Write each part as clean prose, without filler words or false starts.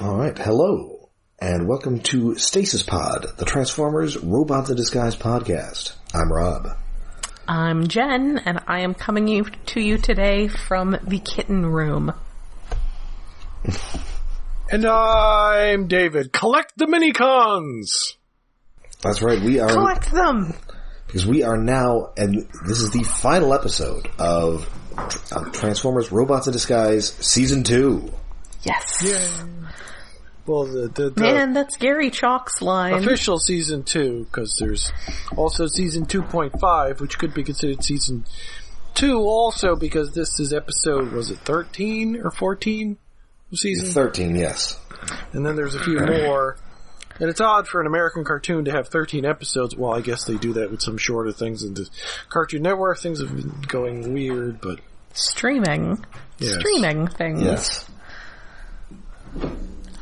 All right, hello, and welcome to Stasis Pod, the Transformers Robots in Disguise podcast. I'm Rob. I'm Jen, and I am coming to you today from the kitten room. And I'm David. Collect the Minicons! That's right, we are... Collect them! Because we are now, and this is the final episode of Transformers Robots in Disguise Season 2. Yes. Yay. Well, the Man, that's Gary Chalk's line. Official Season 2, because there's also Season 2.5, which could be considered Season 2 also, because this is episode, was it 13 or 14? Season 13, yes. And then there's a few more. And it's odd for an American cartoon to have 13 episodes. Well, I guess they do that with some shorter things. And the Cartoon Network things have been going weird, but... Streaming. Yes. Streaming things. Yes.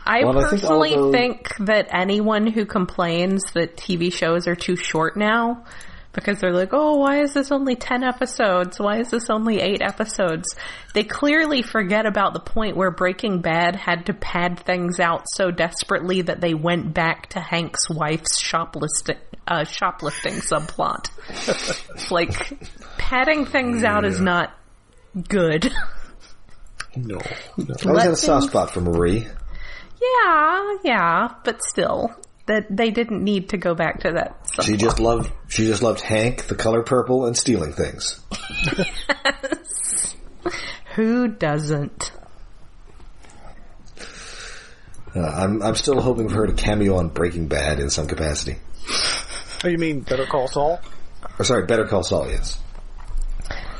I personally think that anyone who complains that TV shows are too short now, because they're like, oh, why is this only 10 episodes? Why is this only 8 episodes? They clearly forget about the point where Breaking Bad had to pad things out so desperately that they went back to Hank's wife's shoplifting subplot. Like, padding things out is not good. No. I always had a soft spot for Marie. Yeah, but still, that they didn't need to go back to that subplot. She just loved Hank, the color purple, and stealing things. Yes. Who doesn't? I'm still hoping for her to cameo on Breaking Bad in some capacity. Oh, you mean Better Call Saul? Or sorry, Better Call Saul, yes.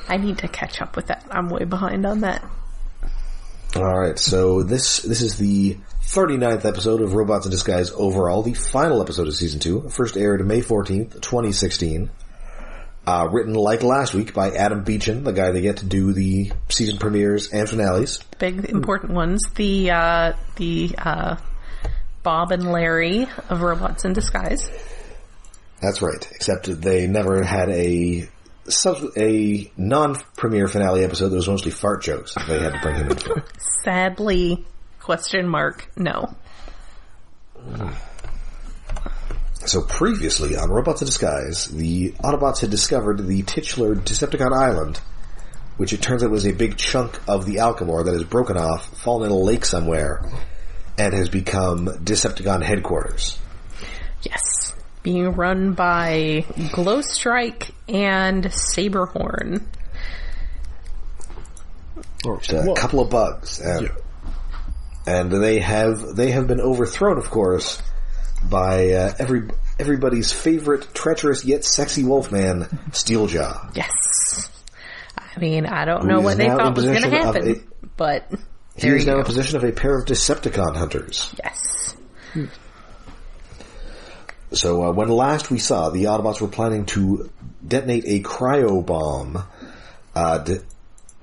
I need to catch up with that. I'm way behind on that. Alright, so this is the 39th episode of Robots in Disguise overall, the final episode of Season 2, first aired May 14th, 2016. Written like last week by Adam Beechin, the guy they get to do the season premieres and finales. Big, important ones. The Bob and Larry of Robots in Disguise. That's right, except they never had a non-premiere finale episode that was mostly fart jokes. They had to bring him in for. Sadly, no. So previously on Robots in Disguise, the Autobots had discovered the titular Decepticon Island, which it turns out was a big chunk of the Alchemore that has broken off, fallen in a lake somewhere, and has become Decepticon headquarters. Yes. Being run by Glowstrike and Saberhorn. Just a couple of bugs. And they have been overthrown, of course, by everybody's favorite treacherous yet sexy wolfman, Steeljaw. Yes. I mean, I don't know what they thought was going to happen, but he is now in possession of a pair of Decepticon Hunters. Yes. So when last we saw, the Autobots were planning to detonate a cryo bomb,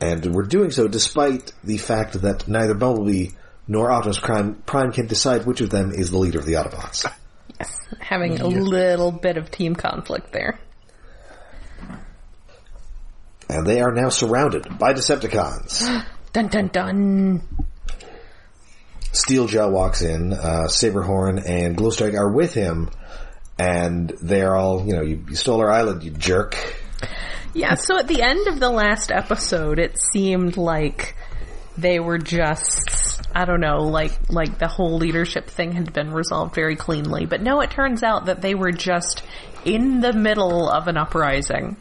and were doing so despite the fact that neither Bumblebee nor Optimus Prime can decide which of them is the leader of the Autobots. Yes, having a little bit of team conflict there. And they are now surrounded by Decepticons. Dun dun dun! Steeljaw walks in, Saberhorn and Glowstrike are with him, and they're all, you stole our island, you jerk. Yeah, so at the end of the last episode, it seemed like they were just, I don't know, like the whole leadership thing had been resolved very cleanly. But no, it turns out that they were just in the middle of an uprising,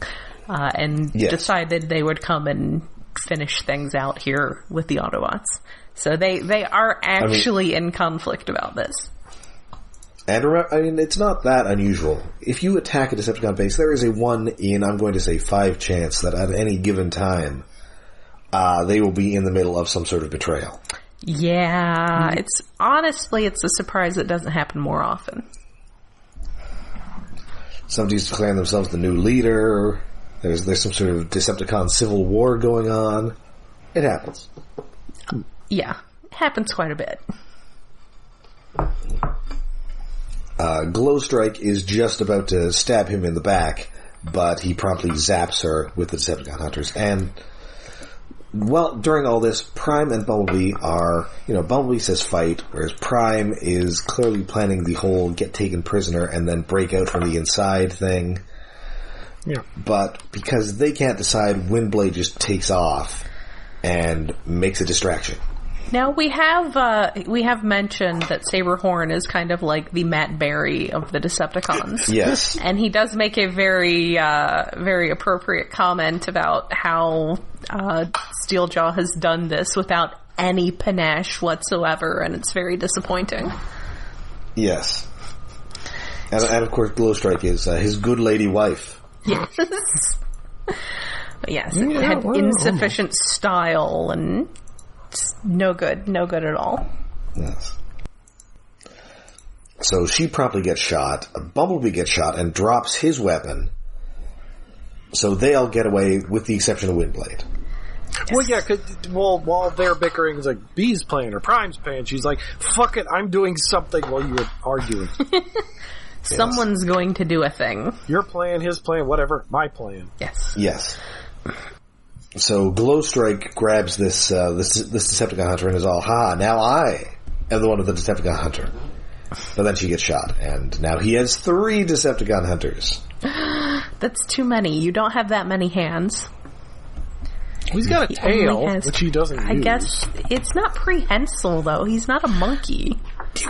and decided they would come and finish things out here with the Autobots. So they are actually in conflict about this. And remember, it's not that unusual. If you attack a Decepticon base, there is a 1 in, I'm going to say 5 chance that at any given time, they will be in the middle of some sort of betrayal. Yeah, it's a surprise that doesn't happen more often. Somebody's declaring themselves the new leader. There's some sort of Decepticon civil war going on. It happens. Yeah, it happens quite a bit. Glowstrike is just about to stab him in the back, but he promptly zaps her with the Decepticon Hunters. And well, during all this, Prime and Bumblebee are, Bumblebee says fight, whereas Prime is clearly planning the whole get taken prisoner and then break out from the inside thing. Yeah. But because they can't decide, Windblade just takes off and makes a distraction. Now we have mentioned that Saberhorn is kind of like the Matt Berry of the Decepticons. Yes. And he does make a very, very appropriate comment about how Steeljaw has done this without any panache whatsoever, and it's very disappointing. Yes. And of course, Glowstrike is his good lady wife. Yes. But yes, it had insufficient style and no good at all. Yes. So she promptly gets shot. Bumblebee gets shot and drops his weapon. So they all get away with the exception of Windblade. Well, yeah, while they're bickering, it's like, B's playing or Prime's playing. She's like, fuck it, I'm doing something while you were arguing. Someone's going to do a thing. Your plan, his plan, whatever, my plan. Yes. Yes. So Glowstrike grabs this Decepticon hunter and is all, now I am the one with the Decepticon hunter. But then she gets shot, and now he has 3 Decepticon hunters. That's too many. You don't have that many hands. He's got a tail, which he doesn't use. I guess it's not prehensile, though. He's not a monkey.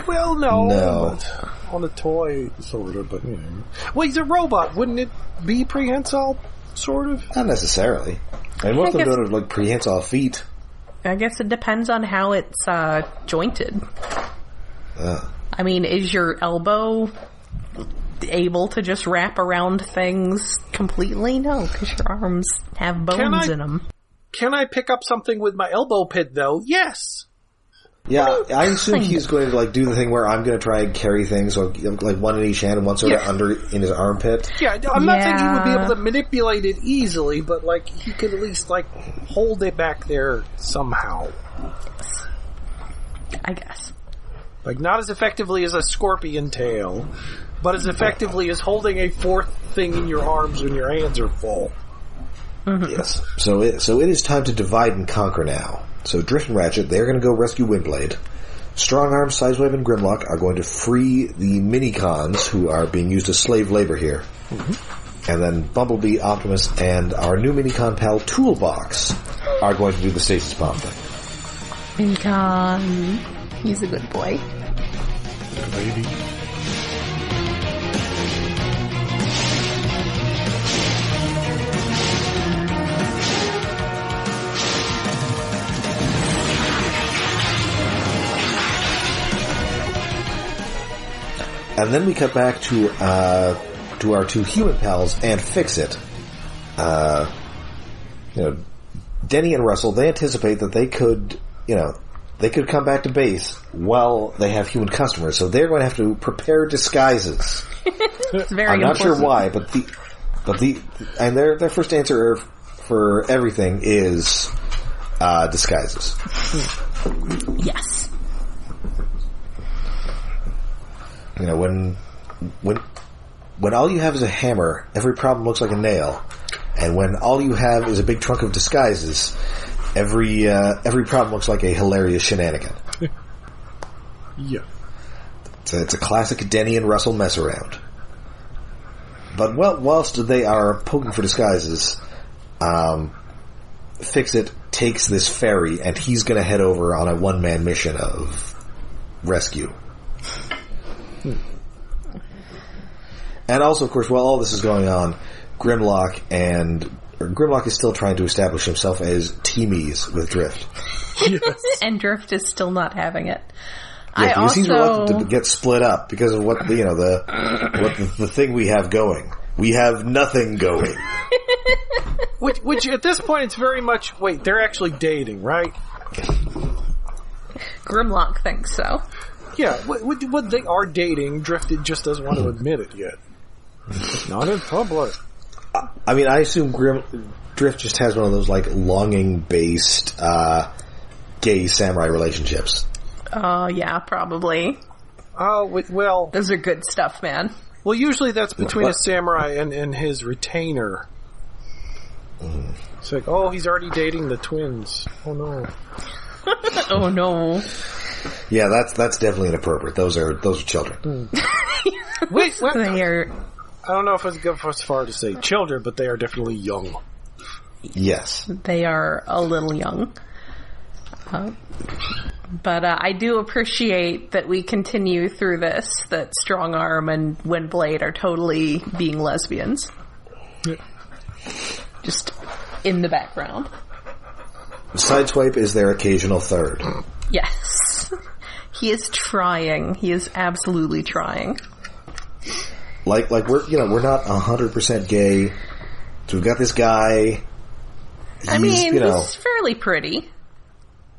Well, no. On a toy, sort of, but, Well, he's a robot. Wouldn't it be prehensile, sort of? Not necessarily. And most of them don't have, like, prehensile feet. I guess it depends on how it's jointed. I mean, is your elbow able to just wrap around things completely? No, because your arms have bones in them. Can I pick up something with my elbow pit, though? Yes! Yeah, I assume he's going to, like, do the thing where I'm going to try and carry things, like one in each hand and one sort of under in his armpit. Yeah, I'm not saying he would be able to manipulate it easily, but, like, he could at least, like, hold it back there somehow. I guess. Like, not as effectively as a scorpion tail, but as effectively as holding a 4th thing in your arms when your hands are full. Mm-hmm. Yes. So it is time to divide and conquer now. So Drift and Ratchet, they're going to go rescue Windblade. Strongarm, Sizeweb, and Grimlock are going to free the Minicons, who are being used as slave labor here. Mm-hmm. And then Bumblebee, Optimus, and our new Minicon pal Toolbox are going to do the Stasis bomb thing. Minicon. He's a good boy. Good baby. And then we cut back to our 2 human pals and Fix-It. Denny and Russell, they anticipate that they could come back to base while they have human customers, so they're going to have to prepare disguises. It's very I'm not important. sure why, but their first answer for everything is disguises. Yes. When all you have is a hammer, every problem looks like a nail, and when all you have is a big trunk of disguises, every problem looks like a hilarious shenanigan. Yeah. It's a classic Denny and Russell mess around. But whilst they are poking for disguises, Fix-It takes this ferry, and he's going to head over on a one-man mission of rescue. And also, of course, while all this is going on, Grimlock is still trying to establish himself as teamies with Drift. Yes. And Drift is still not having it. Yeah, because he's reluctant to get split up because of what the thing we have going. We have nothing going. Which at this point it's very much, wait, they're actually dating, right? Grimlock thinks so. Yeah, what they are dating, Drift just doesn't want to admit it yet. It's not in public. I mean, I assume Drift just has one of those, like, longing-based, gay samurai relationships. Oh, yeah, probably. Oh, well... Those are good stuff, man. Well, usually that's between a samurai and his retainer. It's like, oh, he's already dating the twins. Oh no. Oh no. Yeah, that's definitely inappropriate. Those are children. Wait, what? They are. I don't know if it's good as far to say children, but they are definitely young. Yes. They are a little young. But I do appreciate that we continue through this, that Strong Arm and Windblade are totally being lesbians. Just in the background. Sideswipe is their occasional third. Yes. He is trying. He is absolutely trying. Like we're not 100% gay. So we've got this guy. He's fairly pretty.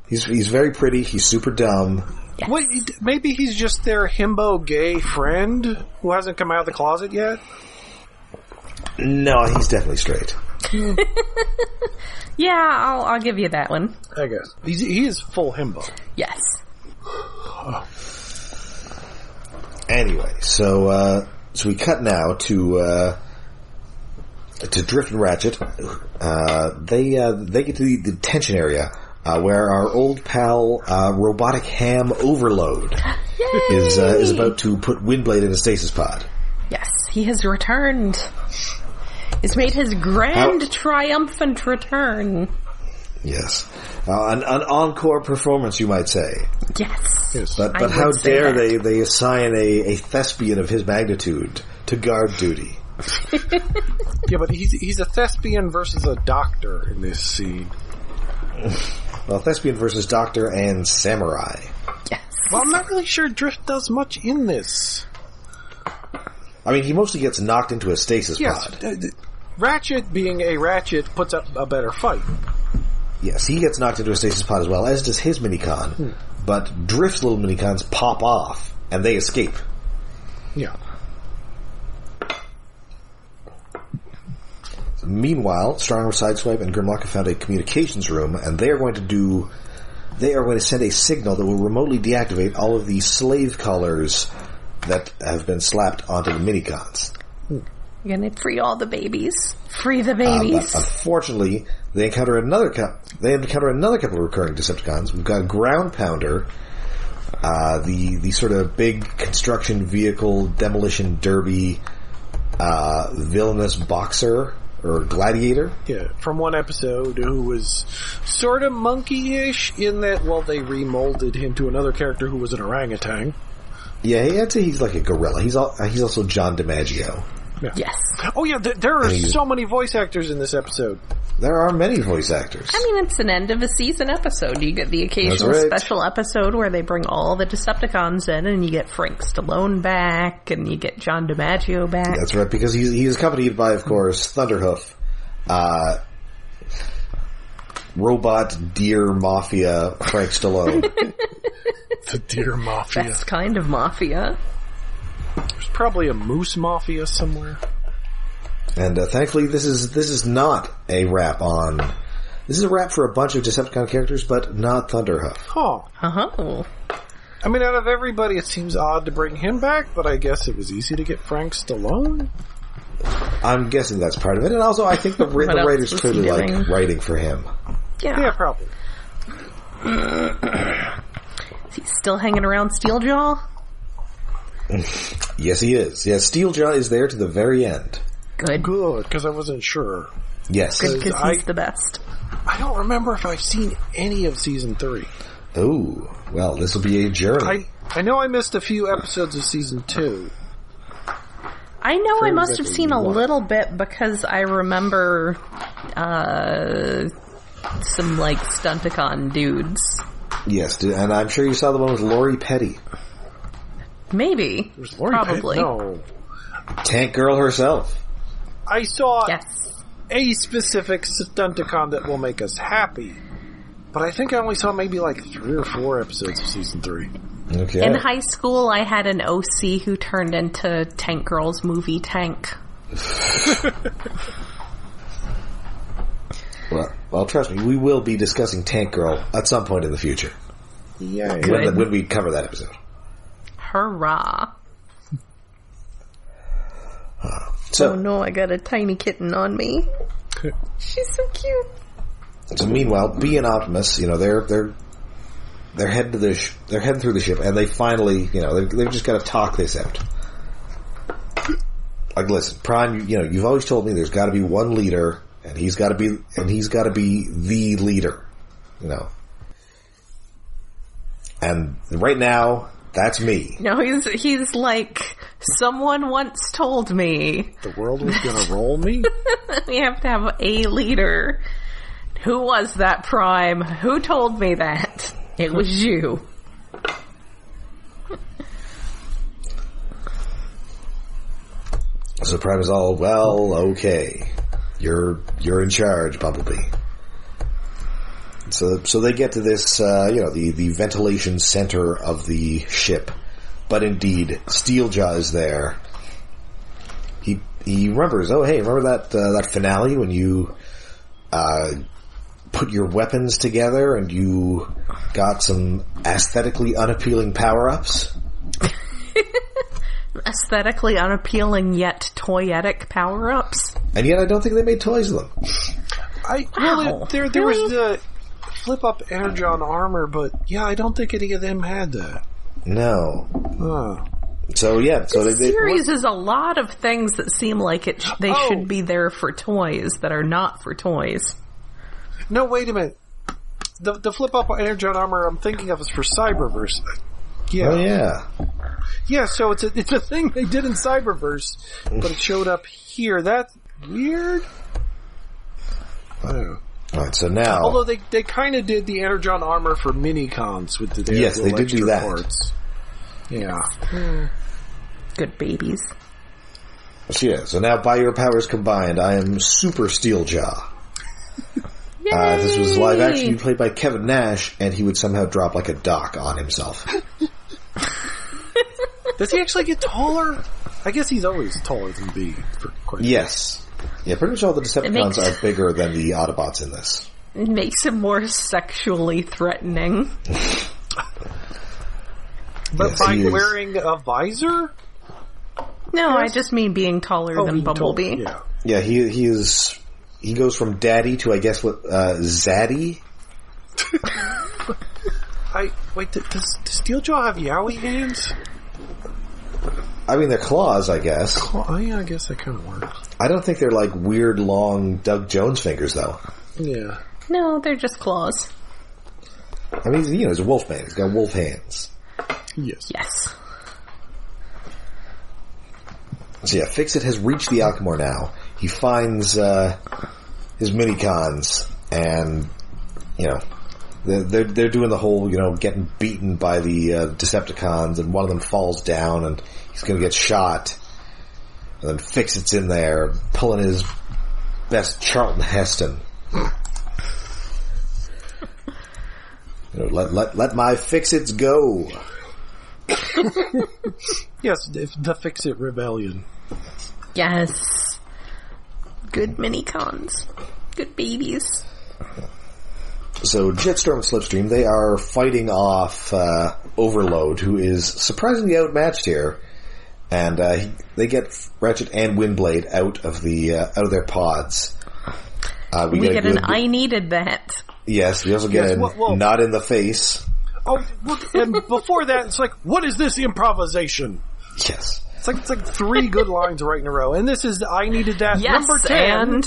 He's very pretty. He's super dumb. Yes. Wait, maybe he's just their himbo gay friend who hasn't come out of the closet yet? No, he's definitely straight. Yeah, I'll give you that one. I guess. He is full himbo. Yes. Anyway, so we cut now to Drift and Ratchet. They get to the detention area where our old pal Robotic Ham Overload is about to put Windblade in a stasis pod. Yes, he has returned. He's made his grand triumphant return. Yes. An encore performance, you might say. Yes. But how dare they assign a thespian of his magnitude to guard duty? Yeah, but he's a thespian versus a doctor in this scene. Well, thespian versus doctor and samurai. Yes. Well, I'm not really sure Drift does much in this. I mean, he mostly gets knocked into a stasis pod. Ratchet, being a Ratchet, puts up a better fight. Yes, he gets knocked into a stasis pod as well, as does his minicon. But Drift's little minicons pop off, and they escape. Yeah. Meanwhile, Strongarm, Sideswipe, and Grimlock have found a communications room, and they are going to send a signal that will remotely deactivate all of the slave collars that have been slapped onto the minicons. You're gonna free all the babies. Free the babies. But unfortunately, they encounter another couple of recurring Decepticons. We've got Ground Pounder, the sort of big construction vehicle demolition derby villainous boxer or gladiator. Yeah, from one episode, who was sort of monkey-ish in that, well, they remolded him to another character who was an orangutan. Yeah, I'd say he's like a gorilla. He's also John DiMaggio. Yeah. Yes. Oh yeah, there are so many voice actors in this episode. There are many voice actors. I mean, it's an end of a season episode. You get the occasional special episode where they bring all the Decepticons in, and you get Frank Stallone back, and you get John DiMaggio back. That's right, because he's accompanied by, of course, Thunderhoof, Robot Deer Mafia Frank Stallone. The Deer Mafia. Best kind of mafia. There's probably a Moose Mafia somewhere. And thankfully, this is not a rap on. This is a rap for a bunch of Decepticon characters, but not Thunderhoof. Huh. Uh-huh. I mean, out of everybody, it seems odd to bring him back, but I guess it was easy to get Frank Stallone. I'm guessing that's part of it, and also I think the writers clearly like writing for him. Yeah, probably. Is he still hanging around Steeljaw? Yes, he is. Yes, Steeljaw is there to the very end. Good, because I wasn't sure. Yes. Good, because he's the best. I don't remember if I've seen any of Season 3. Oh, well, this will be a journey. I know I missed a few episodes of Season 2. I know I must have seen a little bit because I remember some, like, Stunticon dudes. Yes, and I'm sure you saw the one with Lori Petty. Maybe. Probably. No. Tank Girl herself. I saw Yes. a specific Stunticon that will make us happy. But I think I only saw maybe like 3 or 4 episodes of Season 3. Okay. In high school, I had an OC who turned into Tank Girl's movie Tank. Well, trust me, we will be discussing Tank Girl at some point in the future. Yeah. When we cover that episode. Hurrah. So, oh no, I got a tiny kitten on me. She's so cute. So meanwhile, Bee and Optimus, they're heading they're heading through the ship, and they finally, they've just got to talk this out. Like, listen, Prime, you've always told me there's got to be one leader, and he's got to be the leader, And right now, that's me. No, he's like, someone once told me the world was gonna roll me. We have to have a leader. Who was that, Prime? Who told me that? It was you. So Prime is all, well, okay. You're in charge, Bumblebee. So they get to this, the ventilation center of the ship. But indeed, Steeljaw is there. He remembers, oh hey, remember that finale when you put your weapons together and you got some aesthetically unappealing power-ups? Aesthetically unappealing yet toyetic power-ups? And yet I don't think they made toys of them. There was the flip-up Energon armor, but yeah, I don't think any of them had that. No. So this series is a lot of things that seem like they should be there for toys that are not for toys. No, wait a minute. The flip-up Energon armor I'm thinking of is for Cyberverse. Yeah. Oh yeah. Yeah, so it's a thing they did in Cyberverse, but it showed up here. That's weird. All right, so now, although they kind of did the Energon armor for Minicons with the yes, they did do that. Parts. Yeah. Good babies. So now by your powers combined, I am Super Steeljaw. This was live action played by Kevin Nash, and he would somehow drop like a dock on himself. Does he actually get taller? I guess he's always taller than Bee. Yes. Yeah, pretty much all the Decepticons are bigger than the Autobots in this. It makes him more sexually threatening. But by wearing a visor? No, I just mean being taller than Bumblebee. Yeah, he goes from daddy to, I guess, zaddy? Does Steeljaw have Yowie hands? I mean, they're claws, I guess. Yeah, I guess that kind of works. I don't think they're like weird, long Doug Jones fingers, though. Yeah. No, they're just claws. I mean, he's a wolf man. He's got wolf hands. Yes. So yeah, Fix-It has reached the Alchemore now. He finds his Minicons, and they're doing the whole getting beaten by the Decepticons, and one of them falls down and he's going to get shot. And then Fix-It's in there pulling his best Charlton Heston. Let my Fix-Its go. Yes, the Fix-It Rebellion. Yes. Good Minicons. Good babies. So Jetstorm and Slipstream, they are fighting off Overload, who is surprisingly outmatched here, and they get Ratchet and Windblade out of their pods. We get an I needed that. Yes, we also get a nod in the face. Oh, and before that, it's like, what is this improvisation? Yes. It's like 3 good lines right in a row, and this is I needed that number 10. And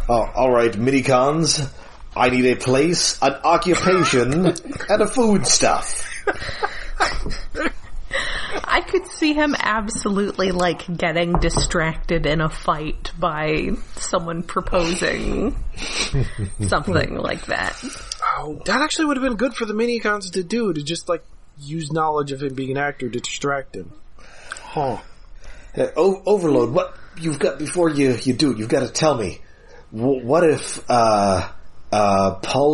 all right, Minicons. I need a place, an occupation, and a foodstuff. I could see him absolutely getting distracted in a fight by someone proposing something like that. Oh, that actually would have been good for the Minicons to do, to just use knowledge of him being an actor to distract him. Huh. Overload, what you've got before you do it, you've got to tell me. What if Paul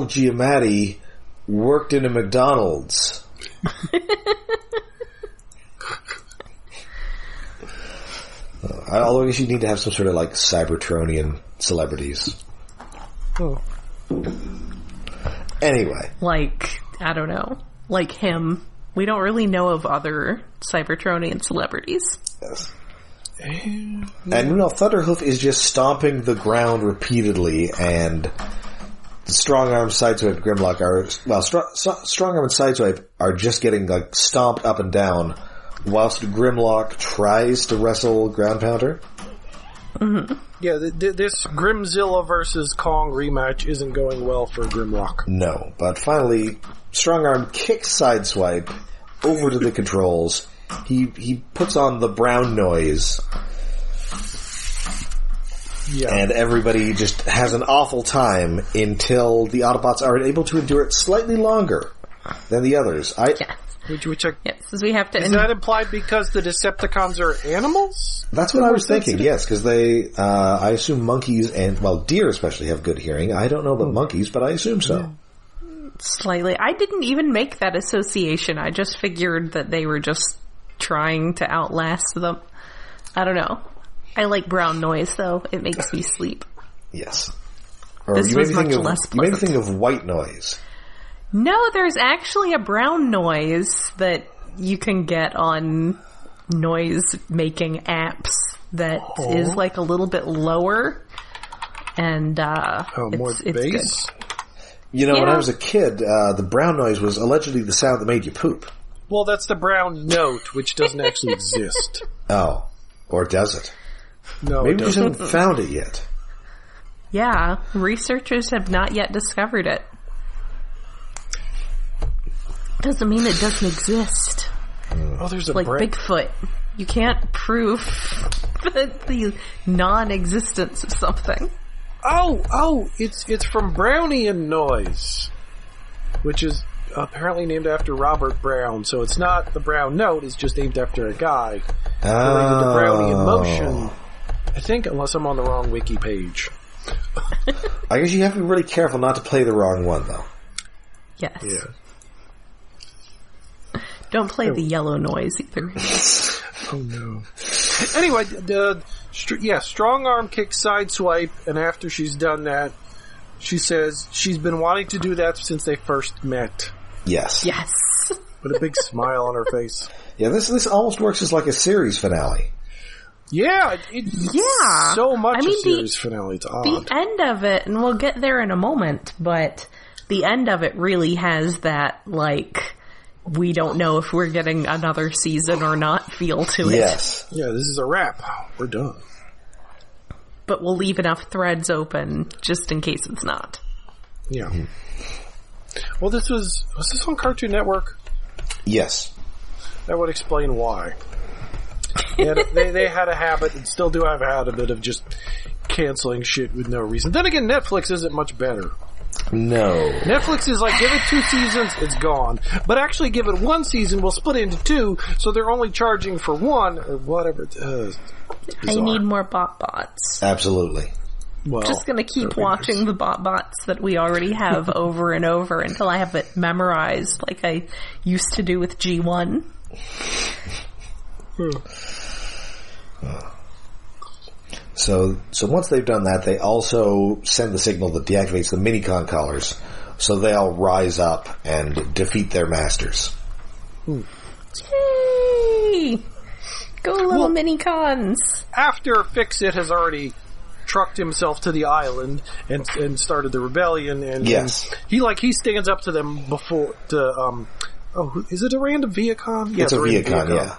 Giamatti worked in a McDonald's? Although I guess you need to have some sort of Cybertronian celebrities. Oh. Anyway. I don't know. Like him. We don't really know of other Cybertronian celebrities. Yes. And meanwhile, Thunderhoof is just stomping the ground repeatedly, and the Strongarm, Sideswipe, Grimlock are... Well, Strongarm and Sideswipe are just getting, like, stomped up and down, whilst Grimlock tries to wrestle Ground Pounder. Mm-hmm. Yeah, this Grimzilla versus Kong rematch isn't going well for Grimlock. No, but finally, Strongarm kicks Sideswipe over to the controls. He puts on the brown noise. Yeah. And everybody just has an awful time until the Autobots are able to endure it slightly longer than the others. Yes, we have to. Is that implied because the Decepticons are animals? That's what I was thinking. Yes, because they, I assume monkeys and deer especially have good hearing. I don't know about monkeys, but I assume so. Slightly. I didn't even make that association. I just figured that they were just trying to outlast them. I don't know. I like brown noise, though. It makes me sleep. Yes. Or this was much less pleasant. You made me think of white noise. No, there's actually a brown noise that you can get on noise-making apps that is like a little bit lower. And, more it's bass? Good. You know, when I was a kid, the brown noise was allegedly the sound that made you poop. Well, that's the brown note, which doesn't actually exist. Oh. Or does it? No, maybe we just haven't found it yet. Yeah, researchers have not yet discovered it. Doesn't mean it doesn't exist. Oh, there's a like Bigfoot. You can't prove the non-existence of something. Oh, it's from Brownian noise, which is apparently named after Robert Brown. So it's not the brown note; it's just named after a guy related to Brownian motion. I think, unless I'm on the wrong wiki page. I guess you have to be really careful not to play the wrong one, though. Yes. Yeah. Don't play the yellow noise either. Oh no. Anyway, strong arm kick Sideswipe, and after she's done that, she says she's been wanting to do that since they first met. Yes. Yes. With a big smile on her face. Yeah, this almost works as like a series finale. Yeah, it's so much a series finale. It's odd. The end of it, and we'll get there in a moment, but the end of it really has that, like, we don't know if we're getting another season or not feel to it. Yes. Yeah, this is a wrap. We're done. But we'll leave enough threads open just in case it's not. Yeah. Mm-hmm. Well, was this on Cartoon Network? Yes. That would explain why. They had a habit, and still do have a habit, of just canceling shit with no reason. Then again, Netflix isn't much better. No. Netflix is like, give it 2 seasons, it's gone. But actually give it 1 season, we'll split it into 2, so they're only charging for 1, or whatever. I need more BotBots. Absolutely. Well, just gonna keep watching the BotBots that we already have over and over until I have it memorized, like I used to do with G1. So once they've done that, they also send the signal that deactivates the Minicon collars, so they all rise up and defeat their masters. Yay! Go little Minicons! After Fix-It has already trucked himself to the island and started the rebellion, and yes, and he stands up to them before is it a random Viacon? Yeah, it's a Viacon, yeah.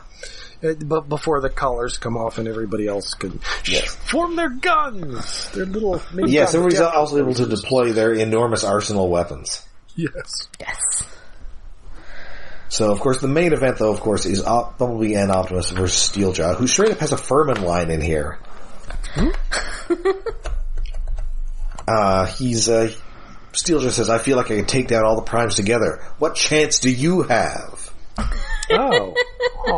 But before the collars come off and everybody else can form their guns, their little yes, everybody's also able to deploy their enormous arsenal weapons. Yes. So, of course, the main event, though, of course, is Bumblebee and Optimus versus Steeljaw, who straight up has a Furman line in here. Steeljaw says, "I feel like I could take down all the primes together. What chance do you have?" Oh.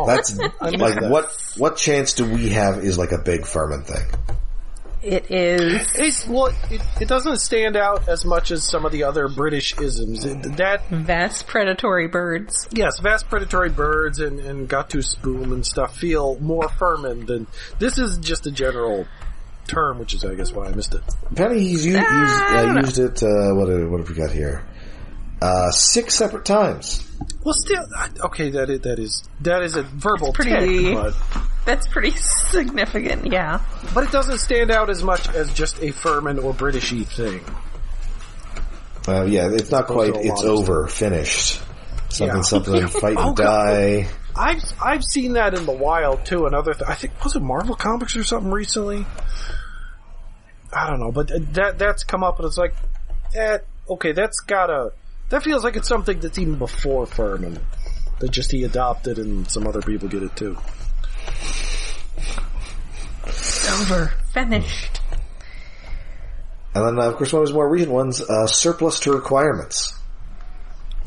That's like that. What chance do we have is like a big Furman thing. It is. It doesn't stand out as much as some of the other British isms. That vast predatory birds. Yes, vast predatory birds and Gatus boom and stuff feel more Furman than this is just a general term, which is I guess why I missed it. Apparently he's used it. What have we got here? 6 separate times. Well, still okay. That is a verbal pretty. tick, but That's pretty significant, yeah. But it doesn't stand out as much as just a Furman or Britishy thing. Yeah, it's not quite, it's over, finished. Something, fight and die. I've seen that in the wild, too, and other I think, was it Marvel Comics or something recently? I don't know, but that's come up, and it's like, okay, that feels like it's something that's even before Furman. That just he adopted, and some other people get it, too. Over. Finished. And then, of course, one of his more recent ones, surplus to requirements.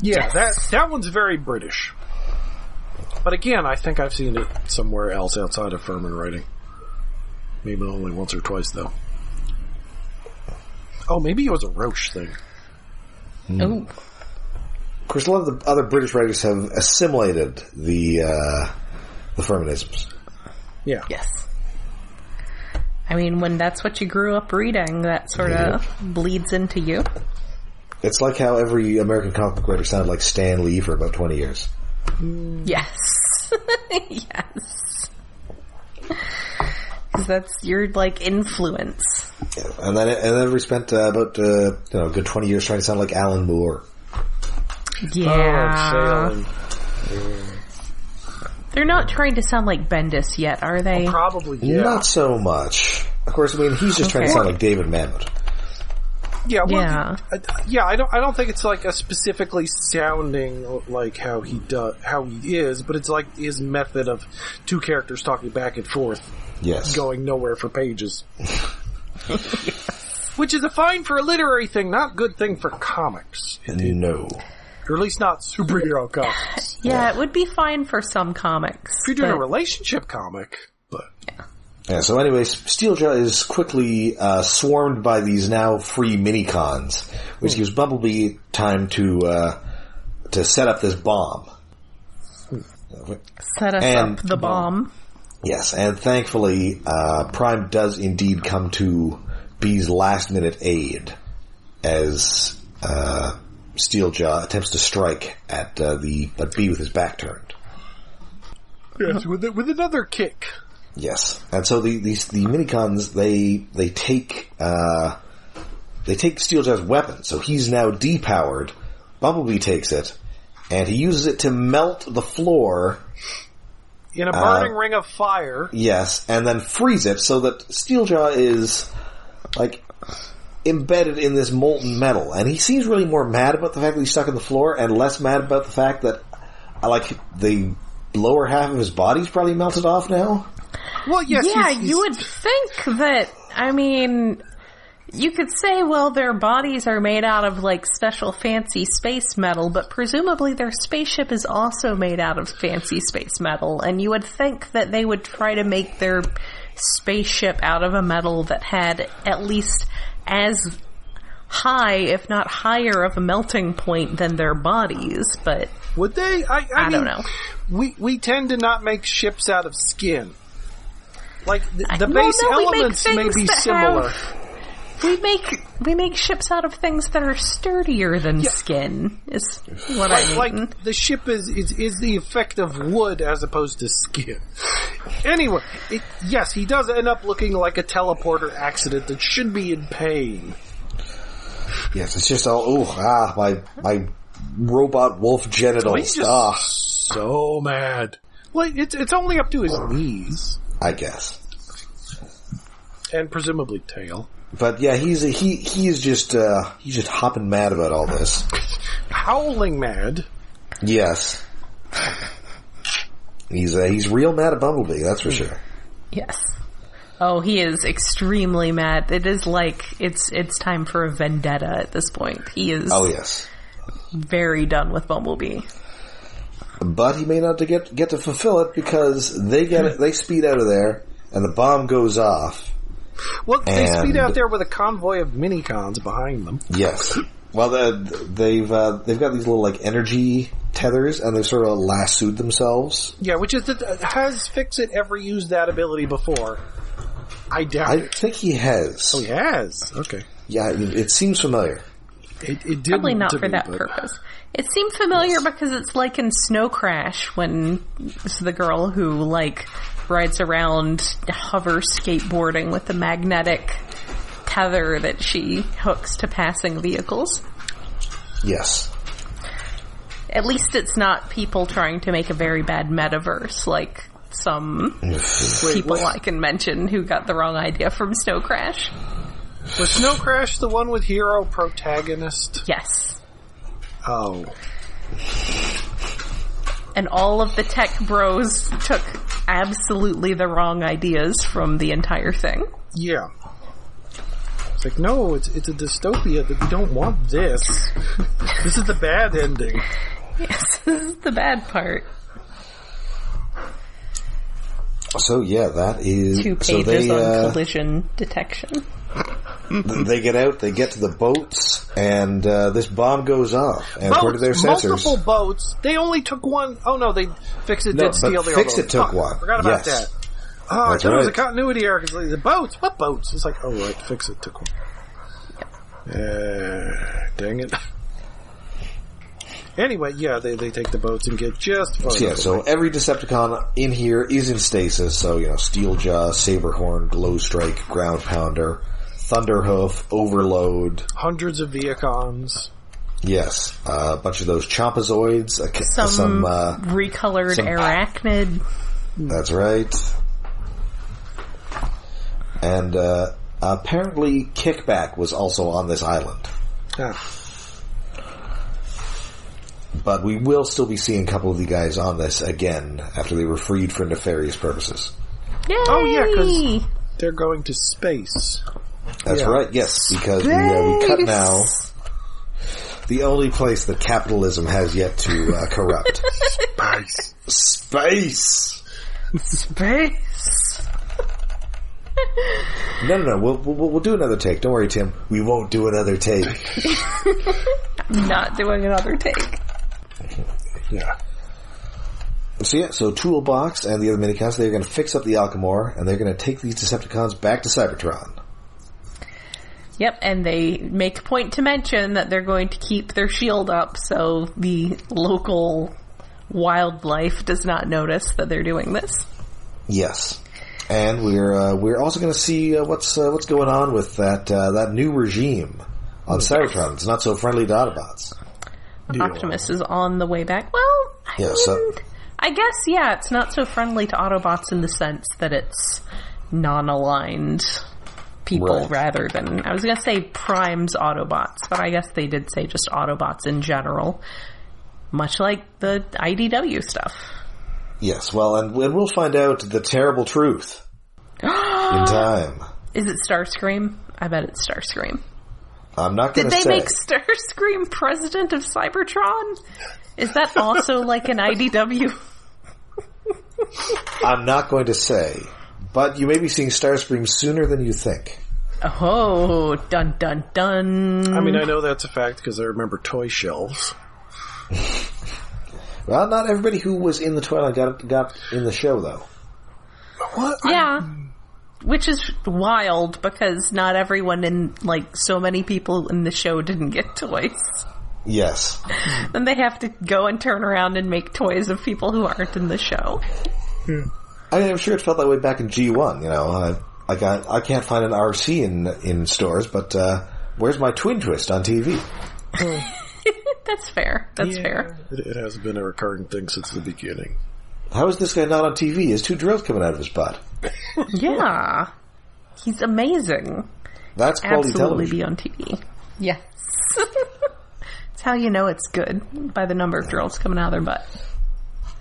Yeah, that one's very British. But again, I think I've seen it somewhere else outside of Furman writing. Maybe only once or twice, though. Oh, maybe it was a Roche thing. Oh. Of course, a lot of the other British writers have assimilated the Furmanisms. Yeah. Yes. I mean, when that's what you grew up reading, that sort of bleeds into you. It's like how every American comic book writer sounded like Stan Lee for about 20 years. Yes. Yes. Because that's your, like, influence. Yeah. And then we spent about a good 20 years trying to sound like Alan Moore. Yeah. They're not trying to sound like Bendis yet, are they? Oh, probably, yeah. Not so much. Of course, I mean, he's just trying to sound like David Mamet. Yeah, well, I don't think it's like a specifically sounding like how he is, but it's like his method of two characters talking back and forth, going nowhere for pages, which is a fine for a literary thing, not good thing for comics. No, or at least not superhero comics. Yeah, it would be fine for some comics. If you're doing a relationship comic, but yeah, so anyways, Steeljaw is quickly swarmed by these now free minicons, which gives Bumblebee time to set up this bomb. Set us up the bomb. Yes, and thankfully, Prime does indeed come to Bee's last-minute aid as Steeljaw attempts to strike at Bee with his back turned. Yes, with another kick. Yes, and so the minicons they take Steeljaw's weapon, so he's now depowered. Bumblebee takes it, and he uses it to melt the floor in a burning ring of fire. Yes, and then freeze it so that Steeljaw is like embedded in this molten metal, and he seems really more mad about the fact that he's stuck in the floor, and less mad about the fact that the lower half of his body's probably melted off now. Well, yes. Yeah, you would think that, I mean, you could say, well, their bodies are made out of, like, special fancy space metal, but presumably their spaceship is also made out of fancy space metal, and you would think that they would try to make their spaceship out of a metal that had at least as high, if not higher, of a melting point than their bodies, but... Would they? I don't know. We tend to not make ships out of skin. Like, the base elements may be similar. We make ships out of things that are sturdier than skin, is what I mean. Like, the ship is the effect of wood as opposed to skin. Anyway, yes, he does end up looking like a teleporter accident that should be in pain. Yes, it's just all, my robot wolf genitals. He's just so mad. Well, it's only up to his knees, I guess, and presumably tail. But yeah, he's just hopping mad about all this, howling mad. Yes, he's real mad at Bumblebee. That's for sure. Yes. Oh, he is extremely mad. It is like it's time for a vendetta at this point. He is. Oh yes. Very done with Bumblebee. But he may not get to fulfill it because they speed out of there and the bomb goes off. Well, they speed out there with a convoy of minicons behind them. Yes. Well, they've got these little like energy tethers and they've sort of lassoed themselves. Yeah, which is has Fix-It ever used that ability before? I doubt it. I think he has. Oh, he has? Okay. Yeah, it seems familiar. It didn't probably not for that purpose. It seemed familiar because it's like in Snow Crash when it's the girl who like rides around hover skateboarding with a magnetic tether that she hooks to passing vehicles. Yes. At least it's not people trying to make a very bad metaverse, like some people I can mention who got the wrong idea from Snow Crash. Was Snow Crash the one with hero protagonist? Yes. Oh. And all of the tech bros took absolutely the wrong ideas from the entire thing. Yeah. It's like, no, it's a dystopia that we don't want this. This is the bad ending. Yes, this is the bad part. So yeah, that is 2 pages on collision detection. They get out, they get to the boats, and this bomb goes off. And according to their sensors, multiple boats. They only took one. Oh no, they Fix-It did steal the other. Fix-It took one. Forgot about that. Oh, I thought it was a continuity error. The boats? What boats? It's like, oh right, Fix-It took one. Dang it. Anyway, yeah, they take the boats and get just far. Yeah, so every Decepticon in here is in stasis. So, Steeljaw, Saberhorn, Glowstrike, Ground Pounder, Thunderhoof, Overload. Hundreds of Vehicons. Yes, a bunch of those Chompazoids. Some recolored Arachnid. That's right. And apparently Kickback was also on this island. Ah. But we will still be seeing a couple of the guys on this again after they were freed for nefarious purposes. Yay! Oh yeah, because they're going to space. That's right, yes, because we cut now the only place that capitalism has yet to corrupt. Space! No, we'll do another take. Don't worry, Tim. We won't do another take. I'm not doing another take. Yeah. So Toolbox and the other minicons, they're going to fix up the Alchemore, and they're going to take these Decepticons back to Cybertron. Yep, and they make a point to mention that they're going to keep their shield up so the local wildlife does not notice that they're doing this. Yes. And we're also going to see what's going on with that new regime on Cybertron. It's not so friendly to Autobots. Optimus is on the way back. Well, I guess, it's not so friendly to Autobots in the sense that it's non-aligned people rather than, I was going to say Prime's Autobots, but I guess they did say just Autobots in general, much like the IDW stuff. Yes, well, and we'll find out the terrible truth in time. Is it Starscream? I bet it's Starscream. I'm not going to say. Did they make Starscream president of Cybertron? Is that also like an IDW? I'm not going to say, but you may be seeing Starscream sooner than you think. Oh, dun dun dun. I mean, I know that's a fact because I remember toy shelves. Well, not everybody who was in the Twilight got in the show, though. What? Yeah. Which is wild, because not everyone so many people in the show didn't get toys. Yes. Then they have to go and turn around and make toys of people who aren't in the show. I mean, I'm sure it felt that way back in G1, I can't find an RC in stores, but where's my Twin Twist on TV? That's fair. That's fair. It has been a recurring thing since the beginning. How is this guy not on TV? He has 2 drills coming out of his butt. Yeah. He's amazing. That's quality Absolutely television. Be on TV. Yes. That's how you know it's good, by the number of drills coming out of their butt.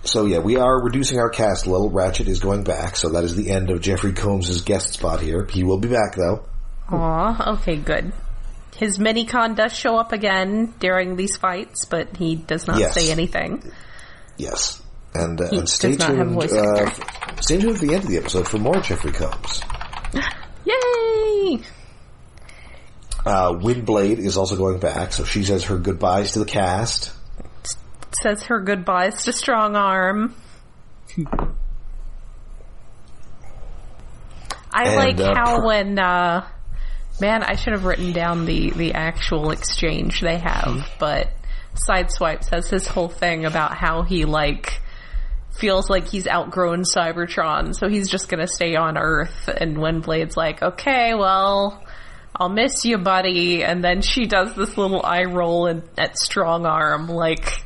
So yeah, we are reducing our cast a little. Ratchet is going back, so that is the end of Jeffrey Combs' guest spot here. He will be back, though. Aw, okay, good. His minicon does show up again during these fights, but he does not say anything. Yes. And stay stay tuned. Stay tuned at the end of the episode for more Jeffrey Combs. Yay! Windblade is also going back, so she says her goodbyes to the cast. Says her goodbyes to Strong Arm. I like how when... man, I should have written down the actual exchange they have, but Sideswipe says his whole thing about how he, feels like he's outgrown Cybertron, so he's just gonna stay on Earth. And Windblade's like, okay, well, I'll miss you, buddy. And then she does this little eye roll at Strong Arm, like,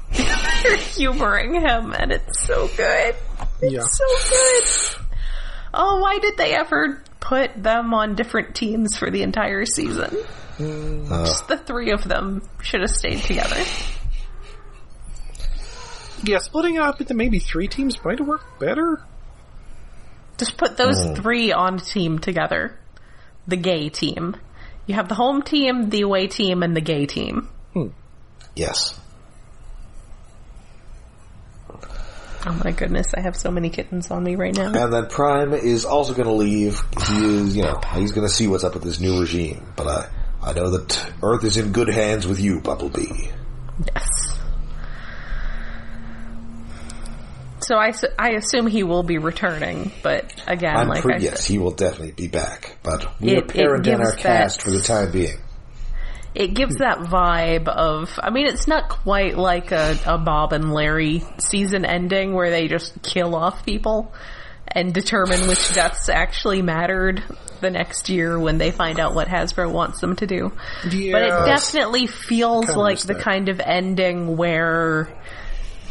you're humoring him, and it's so good. It's so good. Oh, why did they ever put them on different teams for the entire season? Just the three of them should have stayed together. Yeah, splitting it up into maybe 3 teams might have worked better. Just put those 3 on a team together. The gay team. You have the home team, the away team, and the gay team. Yes. Oh my goodness, I have so many kittens on me right now. And then Prime is also going to leave. He is, he's going to see what's up with this new regime. But I know that Earth is in good hands with you, Bumblebee. Yes. So I assume he will be returning, but again, yes, he will definitely be back. But we are paring down our cast for the time being. It gives that vibe of, I mean, it's not quite like a Bob and Larry season ending where they just kill off people and determine which deaths actually mattered the next year when they find out what Hasbro wants them to do. Yes. But it definitely feels like the kind of ending where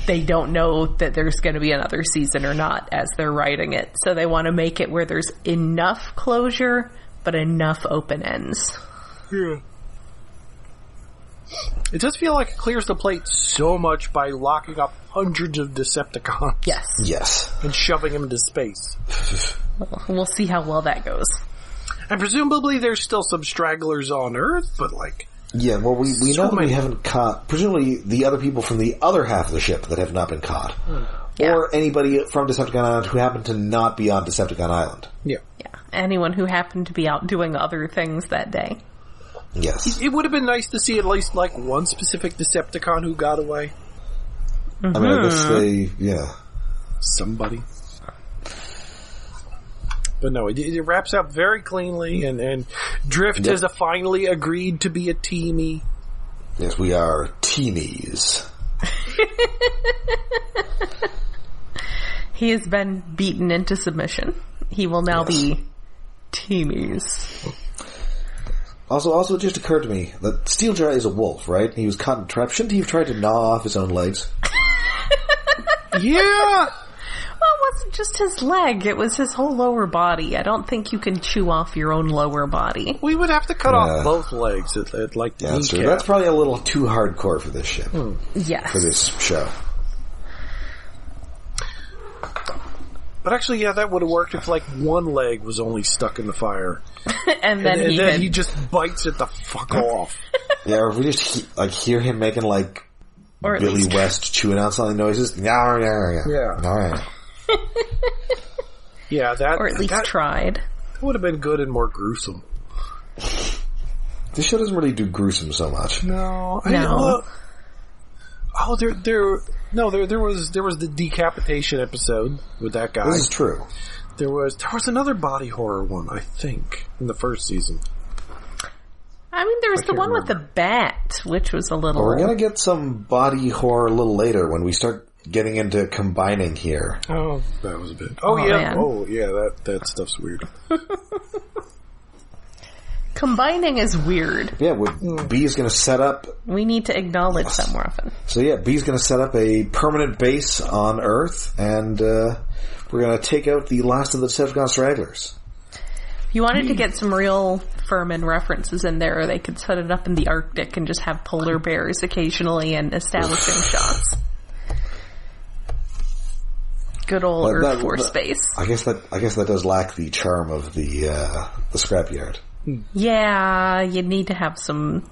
they don't know that there's going to be another season or not as they're writing it. So they want to make it where there's enough closure, but enough open ends. Yeah. It does feel like it clears the plate so much by locking up hundreds of Decepticons. Yes. Yes. And shoving them into space. We'll see how well that goes. And presumably there's still some stragglers on Earth, but yeah, well, we know that we haven't caught, presumably, the other people from the other half of the ship that have not been caught. Yeah. Or anybody from Decepticon Island who happened to not be on Decepticon Island. Yeah. Yeah. Anyone who happened to be out doing other things that day. Yes. It would have been nice to see at least, one specific Decepticon who got away. Mm-hmm. I mean, I guess somebody. But no, it wraps up very cleanly, and Drift has finally agreed to be a teamie. Yes, we are teamies. He has been beaten into submission. He will now be teamies. Also, it just occurred to me that Steeljaw is a wolf, right? He was caught in a trap. Shouldn't he have tried to gnaw off his own legs? Yeah! Well, it wasn't just his leg. It was his whole lower body. I don't think you can chew off your own lower body. We would have to cut off both legs at the kneecap. That's true. That's probably a little too hardcore for this ship. Yes. For this show. But actually, that would have worked if, one leg was only stuck in the fire. and then he just bites it the fuck off. Yeah, or if we just, hear him making, or Billy West chewing out something noises. Yeah. Yeah, that... Or at least tried. That would have been good and more gruesome. This show doesn't really do gruesome so much. No. There was the decapitation episode with that guy. This is true. There was another body horror one, I think, in the first season. I mean, there was the one with the bat, which was a little... Well, we're going to get some body horror a little later when we start getting into combining here. Oh, that was a bit... Oh, yeah. Man. Oh, yeah, that stuff's weird. Combining is weird. Yeah, B's going to set up... We need to acknowledge that more often. So yeah, B's going to set up a permanent base on Earth, and we're going to take out the last of the Decepticon stragglers. If you wanted to get some real Furman references in there, they could set it up in the Arctic and just have polar bears occasionally and establishing shots. Good old Earth Force Base. I guess that does lack the charm of the scrapyard. Yeah, you need to have some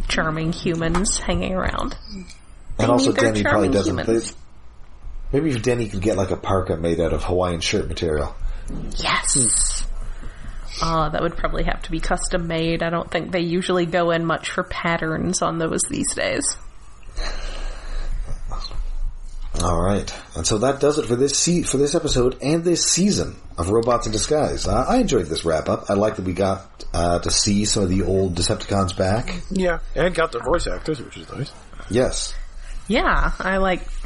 charming humans hanging around. And also Denny probably doesn't. Maybe if Denny could get a parka made out of Hawaiian shirt material. Yes! That would probably have to be custom made. I don't think they usually go in much for patterns on those these days. Alright. And so that does it for this episode and this season of Robots in Disguise. I enjoyed this wrap-up. I like that we got to see some of the old Decepticons back. Yeah, and got their voice actors, which is nice. Yes. Yeah,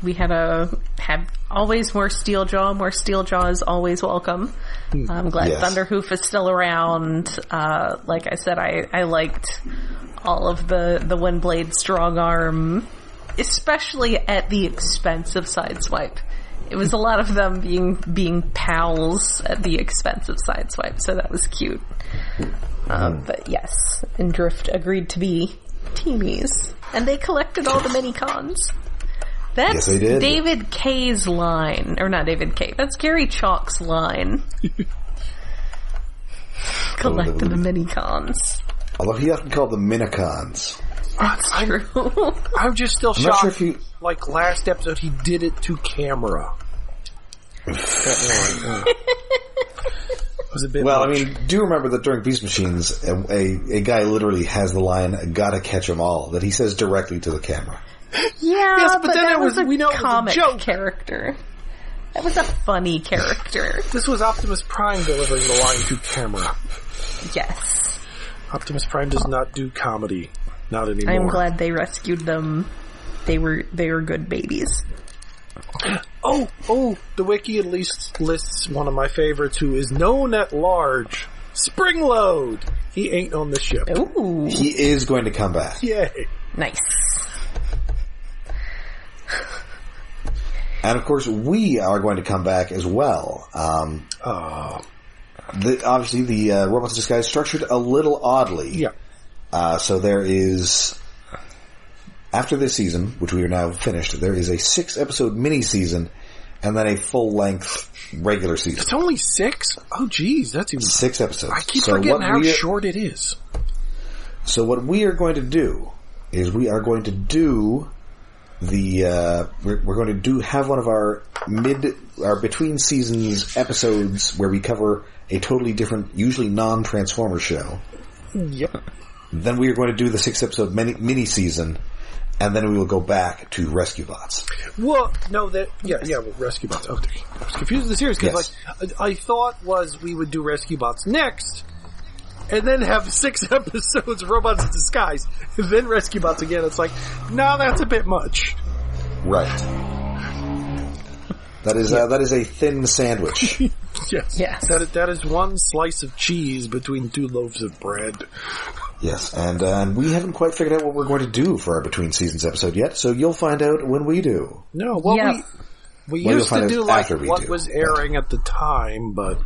we had always more Steeljaw. More Steeljaw is always welcome. I'm glad Thunderhoof is still around. Like I said, I liked all of the Windblade strong arm, especially at the expense of Sideswipe. It was a lot of them being pals at the expense of Sideswipe, so that was cute. But yes, and Drift agreed to be teamies. And they collected all the mini-cons. That's yes, David K's line. Or not David K. That's Gary Chalk's line. Collected the mini-cons. Although he often called them minicons. That's true. I'm just still shocked. Not sure if like last episode, he did it to camera. Was a bit well, much. I mean, do remember that during Beast Machines, a guy literally has the line, "Gotta catch 'em all," that he says directly to the camera. Yeah, yes, but then that was a comic character. That was a funny character. This was Optimus Prime delivering the line to camera. Yes. Optimus Prime does not do comedy. Not anymore. I'm glad they rescued them. They were good babies. Oh, the wiki at least lists one of my favorites who is known at large. Springload! He ain't on the ship. Ooh. He is going to come back. Yay. Nice. And of course, we are going to come back as well. Obviously, the Robots in Disguise structured a little oddly. Yeah. So there is... After this season, which we are now finished, there is a 6-episode mini-season and then a full-length regular season. It's only 6? Oh, geez, that's even... 6 episodes. I keep forgetting how short it is. So what we are going to do is we are going to do the... we're going to have one of our between seasons episodes where we cover a totally different, usually non-Transformer show. Yep. Then we are going to do the 6-episode mini-season. And then we will go back to Rescue Bots. Well, no, Rescue Bots. Oh, I was confused with the series because, I thought we would do Rescue Bots next, and then have 6 episodes of Robots in Disguise, and then Rescue Bots again. It's like, no, that's a bit much. Right. That is a thin sandwich. Yes. That is one slice of cheese between 2 loaves of bread. Yes, and we haven't quite figured out what we're going to do for our Between Seasons episode yet, so you'll find out when we do. No, we used to do like what was airing at the time, but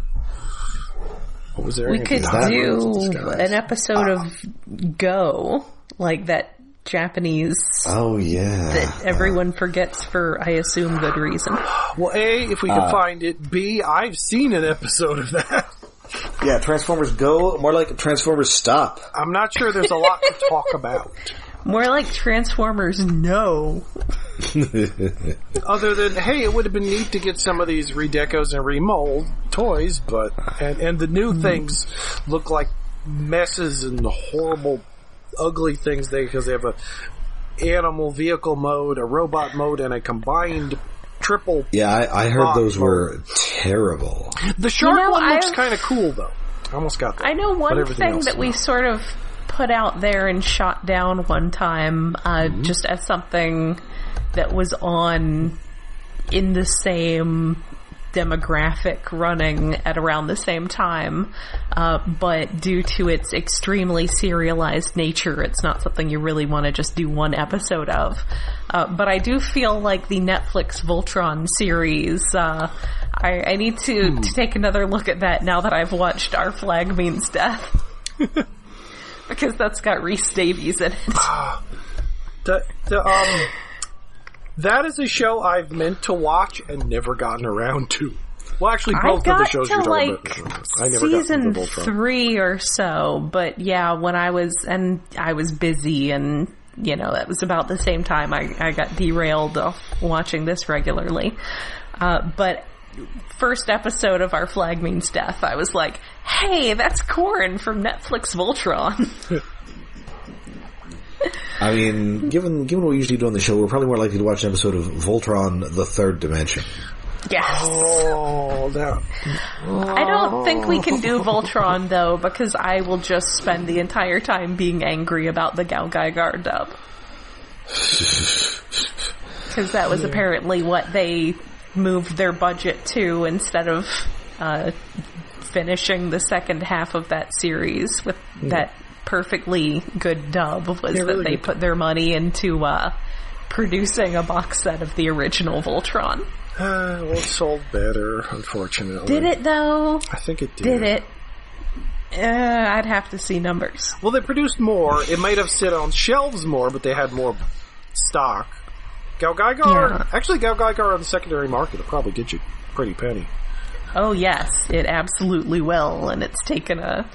what was airing at the time? We could do an episode of Go, like that Japanese... Oh, yeah. That everyone forgets for, I assume, good reason. Well, A, if we can find it. B, I've seen an episode of that. Yeah, Transformers Go, more like Transformers Stop. I'm not sure there's a lot to talk about. More like Transformers No. Other than, hey, it would have been neat to get some of these redecos and remold toys, but and the new things look like messes and horrible, ugly things because they have a animal vehicle mode, a robot mode, and a combined triple. Yeah, I heard those were terrible. The shark one looks kind of cool, though. I almost got that. I know one thing that we sort of put out there and shot down one time, just as something that was on in the same demographic running at around the same time, but due to its extremely serialized nature, it's not something you really want to just do one episode of. But I do feel like the Netflix Voltron series, I need to take another look at that now that I've watched Our Flag Means Death. Because that's got Rhys Davies in it. That is a show I've meant to watch and never gotten around to. Well, actually, both of the shows you're talking about. I never got to season 3 or so, but yeah, when I was busy, and that was about the same time I got derailed off watching this regularly. But first episode of Our Flag Means Death, I was like, hey, that's Corrin from Netflix Voltron. I mean, given what we usually do on the show, we're probably more likely to watch an episode of Voltron: The Third Dimension. Yes. Oh, no. I don't think we can do Voltron, though, because I will just spend the entire time being angry about the Gal Gaigar dub. because that was apparently what they moved their budget to instead of finishing the second half of that series with that perfectly good dub, was that they put their money into producing a box set of the original Voltron. Well, it sold better, unfortunately. Did it, though? I think it did. Did it? I'd have to see numbers. Well, they produced more. It might have sit on shelves more, but they had more stock. Gal Gaigar... Actually, Gal Gaigar on the secondary market will probably get you a pretty penny. Oh, yes. It absolutely will, and it's taken a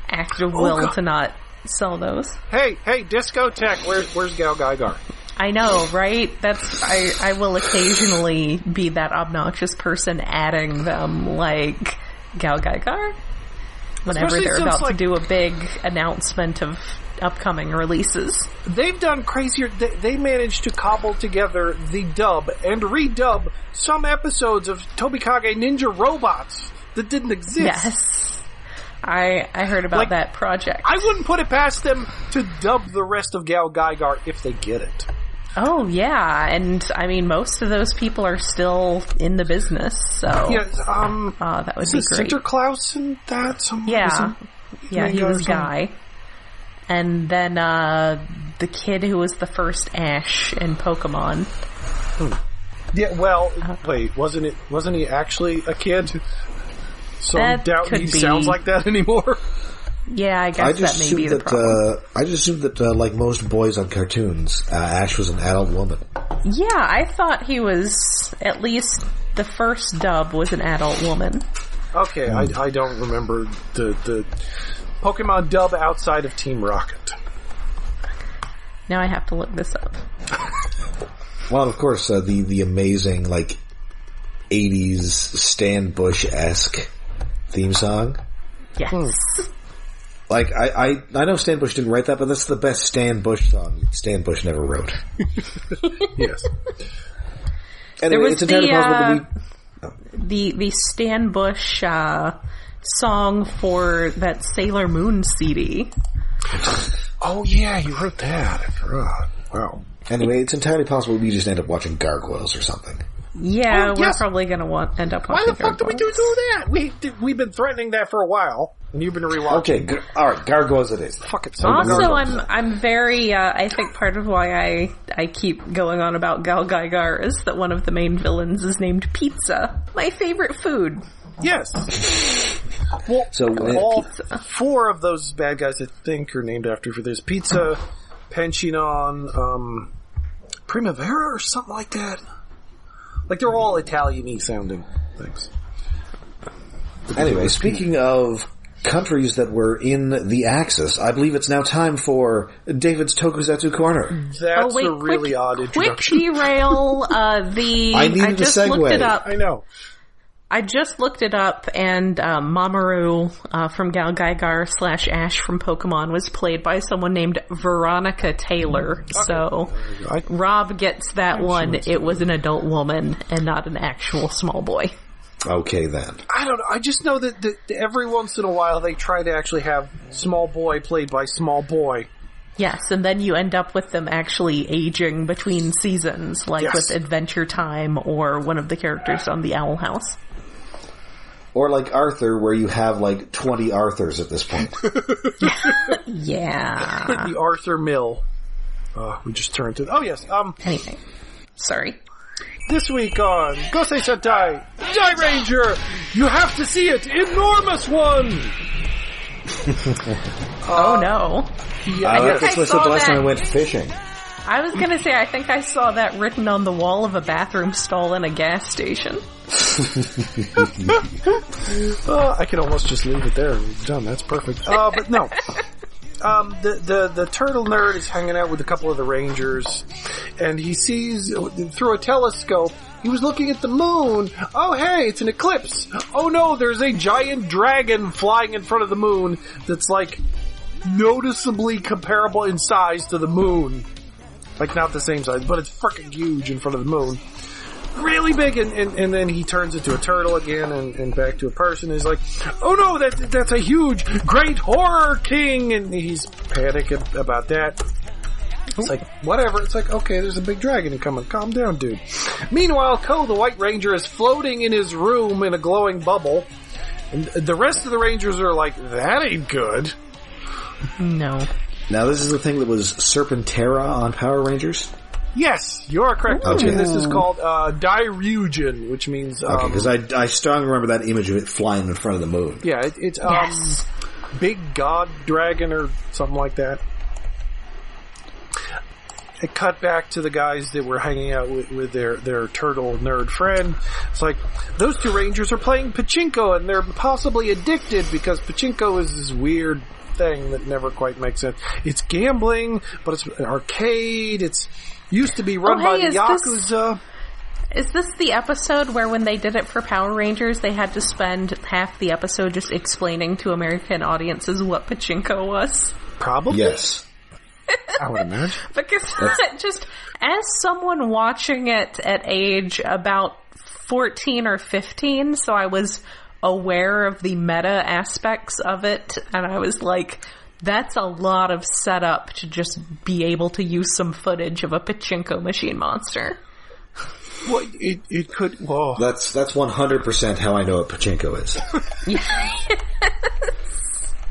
active will to not sell those. Hey, Discotech, where's Gal Gaigar? I know, right? I will occasionally be that obnoxious person adding them, like, Gal Gaigar? Whenever Especially they're about like, to do a big announcement of upcoming releases. They've done crazier. They managed to cobble together the dub and redub some episodes of Tobikage Ninja Robots that didn't exist. Yes. I heard about that project. I wouldn't put it past them to dub the rest of Gal Gaigar if they get it. Oh, yeah, and I mean, most of those people are still in the business, so... Yeah, that would be great. Sinterklaas and that? Yeah, he was Guy. And then, the kid who was the first Ash in Pokemon. Yeah, well, wait, wasn't he actually a kid? So I doubt he sounds like that anymore. Yeah, I guess that may be the problem. I just assumed that, like most boys on cartoons, Ash was an adult woman. Yeah, I thought he was, at least the first dub was an adult woman. Okay, I don't remember the Pokemon dub outside of Team Rocket. Now I have to look this up. Well, of course, the amazing, like, 80s Stan Bush-esque theme song. Yes. Like, I know Stan Bush didn't write that, but that's the best Stan Bush song Stan Bush never wrote. Yes. Anyway, it's entirely possible that the Stan Bush song for that Sailor Moon CD. Oh, yeah, you wrote that. I forgot. Wow. Anyway, it's entirely possible we just end up watching Gargoyles or something. Yeah, we're probably going to end up watching Gargoyles. Why the fuck do we do that? We've been threatening that for a while, and you've been rewatching. Okay, alright, Gargoyles it is. Fuck it. Also, I'm very, I think part of why I keep going on about Gal Gaigar is that one of the main villains is named Pizza. My favorite food. Yes. Well, so all four of those bad guys, I think, are named after for this. Pizza, Pensionon, Primavera, or something like that. Like, they're all Italian-y sounding things. Anyway, speaking of countries that were in the Axis, I believe it's now time for David's Tokusatsu Corner. That's a really odd introduction. Quick derail, I needed a segue. Looked it up. I know. I just looked it up, and Mamoru from Gal Gaigar / Ash from Pokemon was played by someone named Veronica Taylor. So Rob gets that one. It was an adult woman and not an actual small boy. Okay, then. I don't know. I just know that every once in a while they try to actually have small boy played by small boy. Yes, and then you end up with them actually aging between seasons, like with Adventure Time or one of the characters on the Owl House. Or like Arthur, where you have like 20 Arthurs at this point. Yeah. The Arthur Mill. We just turned to... Oh, yes. Anything. Sorry. This week on Gosei Sentai, Die Ranger! You have to see it! Enormous one! Oh, no. Yeah, that's what I said the last time I went fishing. I was gonna say, I think I saw that written on the wall of a bathroom stall in a gas station. I could almost just leave it there. Done. That's perfect. But no. The turtle nerd is hanging out with a couple of the Rangers, and he sees, through a telescope, he was looking at the moon. Oh, hey, it's an eclipse. Oh, no, there's a giant dragon flying in front of the moon that's, like, noticeably comparable in size to the moon. Like, not the same size, but it's freaking huge in front of the moon. Really big, and then he turns into a turtle again and back to a person. He's like, oh no, that's a huge, great horror king, and he's panicking about that. It's like, whatever. It's like, okay, there's a big dragon coming. Calm down, dude. Meanwhile, Ko, the White Ranger, is floating in his room in a glowing bubble. And the rest of the Rangers are like, that ain't good. No. Now, this is the thing that was Serpentera on Power Rangers? Yes, you are correct. And this is called Dirugen, which means... okay, because I strongly remember that image of it flying in front of the moon. Yeah, it's Big God Dragon or something like that. It cut back to the guys that were hanging out with their turtle nerd friend. It's like, those two Rangers are playing pachinko and they're possibly addicted because pachinko is this weird thing that never quite makes sense. It's gambling, but it's an arcade. It's used to be run by the Yakuza. Is this the episode where when they did it for Power Rangers, they had to spend half the episode just explaining to American audiences what pachinko was? Probably. Yes. I would imagine. Because just as someone watching it at age about 14 or 15, so I was aware of the meta aspects of it, and I was like, that's a lot of setup to just be able to use some footage of a pachinko machine monster. Well, it could... Whoa. That's 100% how I know what pachinko is.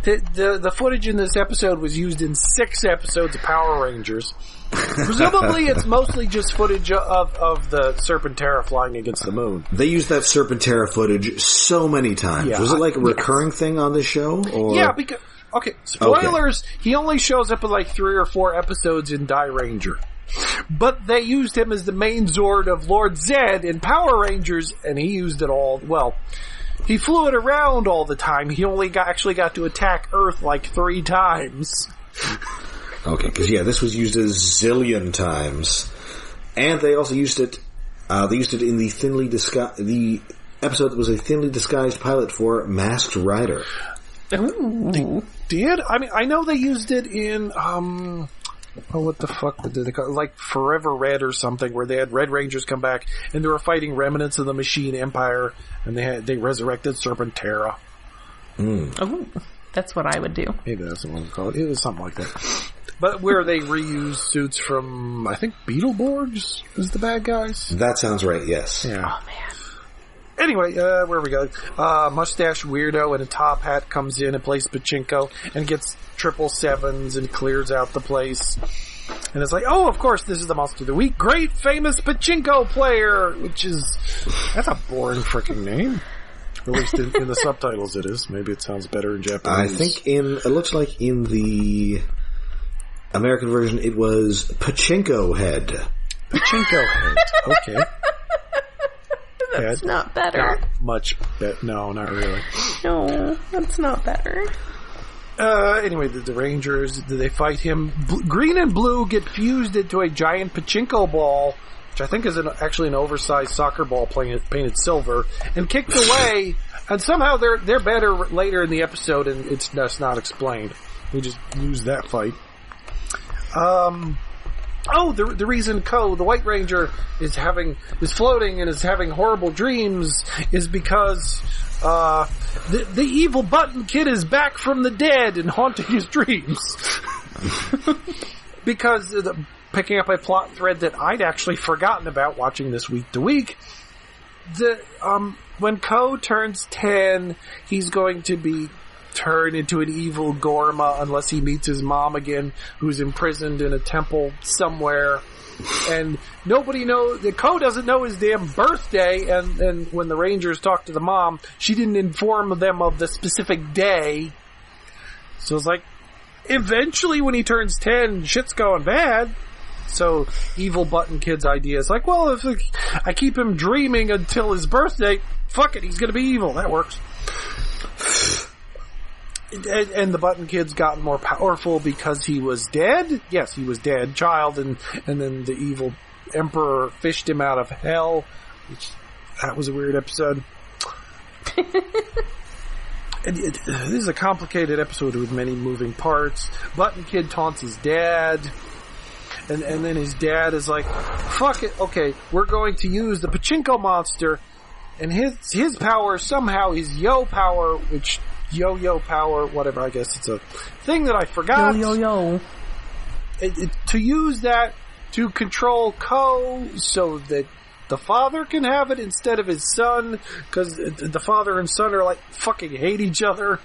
The footage in this episode was used in 6 episodes of Power Rangers. Presumably, it's mostly just footage of the Serpentera flying against the moon. They used that Serpentera footage so many times. Yeah. Was it like a recurring thing on this show? Or? Yeah, because... Okay, spoilers, he only shows up in like 3 or 4 episodes in Die Ranger. But they used him as the main Zord of Lord Zed in Power Rangers, and he used it all... Well... He flew it around all the time. He only actually got to attack Earth like 3 times. Okay, because this was used a zillion times, and they also used it. They used it in the episode that was a thinly disguised pilot for Masked Rider. They did? I mean, I know they used it in what the fuck did they call it? Like Forever Red or something, where they had Red Rangers come back and they were fighting remnants of the Machine Empire, and they resurrected Serpentera. Oh, that's what I would do. Maybe that's what we call it. It was something like that. But where they reused suits from, I think, Beetleborgs as the bad guys. That sounds right. Yes. Yeah. Oh man. Anyway, where we go? Mustache weirdo in a top hat comes in and plays pachinko and gets 777s and clears out the place. And it's like, oh, of course, this is the Monster of the Week. Great famous pachinko player, that's a boring freaking name. At least in the subtitles it is. Maybe it sounds better in Japanese. I think it looks like in the American version it was Pachinko Head. Pachinko Head, okay. That's not better. Not much better. No, not really. No, that's not better. Anyway, the Rangers, they fight him. Green and blue get fused into a giant pachinko ball, which I think is actually an oversized soccer ball painted silver, and kicked away. And somehow they're better later in the episode, and it's just not explained. We just lose that fight. Oh, the reason Ko, the White Ranger, is floating and is having horrible dreams is because the evil Button Kid is back from the dead and haunting his dreams. Because picking up a plot thread that I'd actually forgotten about watching this week to week, when Ko turns 10, he's going to be turned into an evil Gorma unless he meets his mom again, who's imprisoned in a temple somewhere. And nobody knows, Ko doesn't know his damn birthday, and when the Rangers talk to the mom, she didn't inform them of the specific day. So it's like, eventually when he turns 10, shit's going bad. So, evil Button Kid's idea is like, well, if I keep him dreaming until his birthday, fuck it, he's gonna be evil. That works. And the Button Kid's gotten more powerful because he was dead. Yes, he was dead, child, and then the evil Emperor fished him out of hell. That was a weird episode. This is a complicated episode with many moving parts. Button Kid taunts his dad. And then his dad is like, fuck it, okay, we're going to use the pachinko monster, and his power somehow is yo power, which yo power, whatever, I guess it's a thing that I forgot. Yo. to use that to control Ko so that the father can have it instead of his son, because the father and son are like fucking hate each other.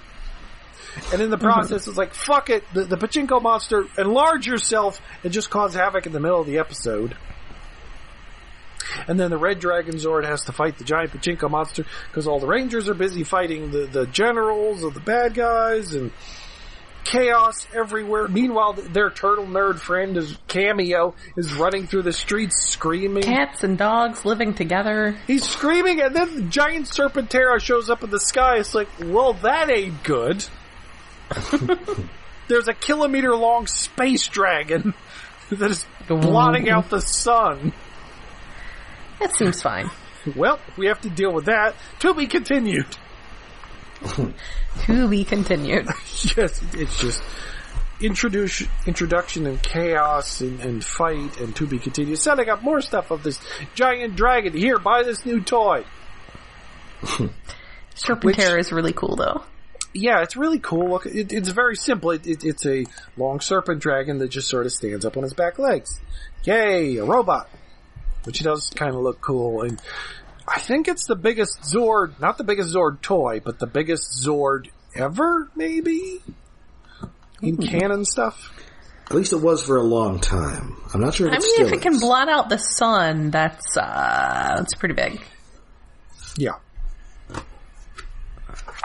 And in the process, it's like, fuck it, the pachinko monster, enlarge yourself and just cause havoc in the middle of the episode. And then the Red Dragon Zord has to fight the giant pachinko monster because all the Rangers are busy fighting the generals of the bad guys, and chaos everywhere. Meanwhile, their turtle nerd friend Cameo is running through the streets screaming. Cats and dogs living together. He's screaming, and then the giant Serpentera shows up in the sky. It's like, well, that ain't good. There's a kilometer-long space dragon that is blotting out the sun. That seems fine. Well, we have to deal with that. To be continued. To be continued. Yes, it's just introduction and chaos and fight and to be continued. Setting up more stuff of this giant dragon. Here, buy this new toy. Serpentera is really cool, though. Yeah, it's really cool. Look, it's very simple. It's a long serpent dragon that just sort of stands up on its back legs. Yay, a robot. Which does kind of look cool. And I think it's the biggest Zord, not the biggest Zord toy, but the biggest Zord ever, maybe? In canon stuff? At least it was for a long time. I'm not sure if if it can blot out the sun, that's pretty big. Yeah.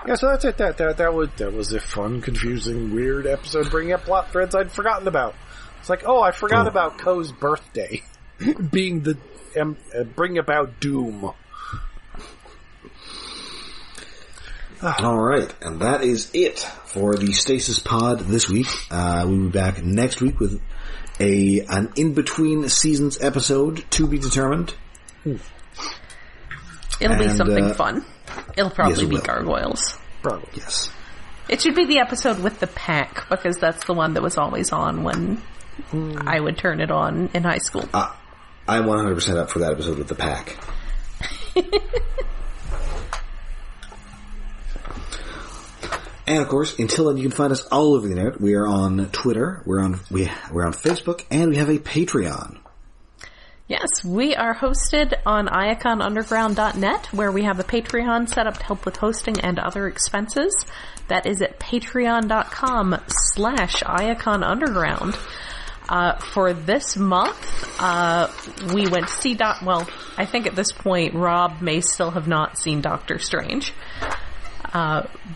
Yeah, so that's it. That was a fun, confusing, weird episode bringing up plot threads I'd forgotten about. It's like, I forgot about Ko's birthday being the bring about doom. All right, and that is it for the Stasis Pod this week. We'll be back next week with an in-between seasons episode to be determined. It'll be something fun. It'll probably be Gargoyles. Probably. Yes. It should be the episode with the pack, because that's the one that was always on when I would turn it on in high school. I'm 100% up for that episode with the pack. And of course, until then, you can find us all over the internet. We are on Twitter, we're on Facebook, and we have a Patreon. Yes, we are hosted on iaconunderground.net, where we have a Patreon set up to help with hosting and other expenses. That is at patreon.com/iaconunderground. For this month, we went to see I think at this point, Rob may still have not seen Doctor Strange.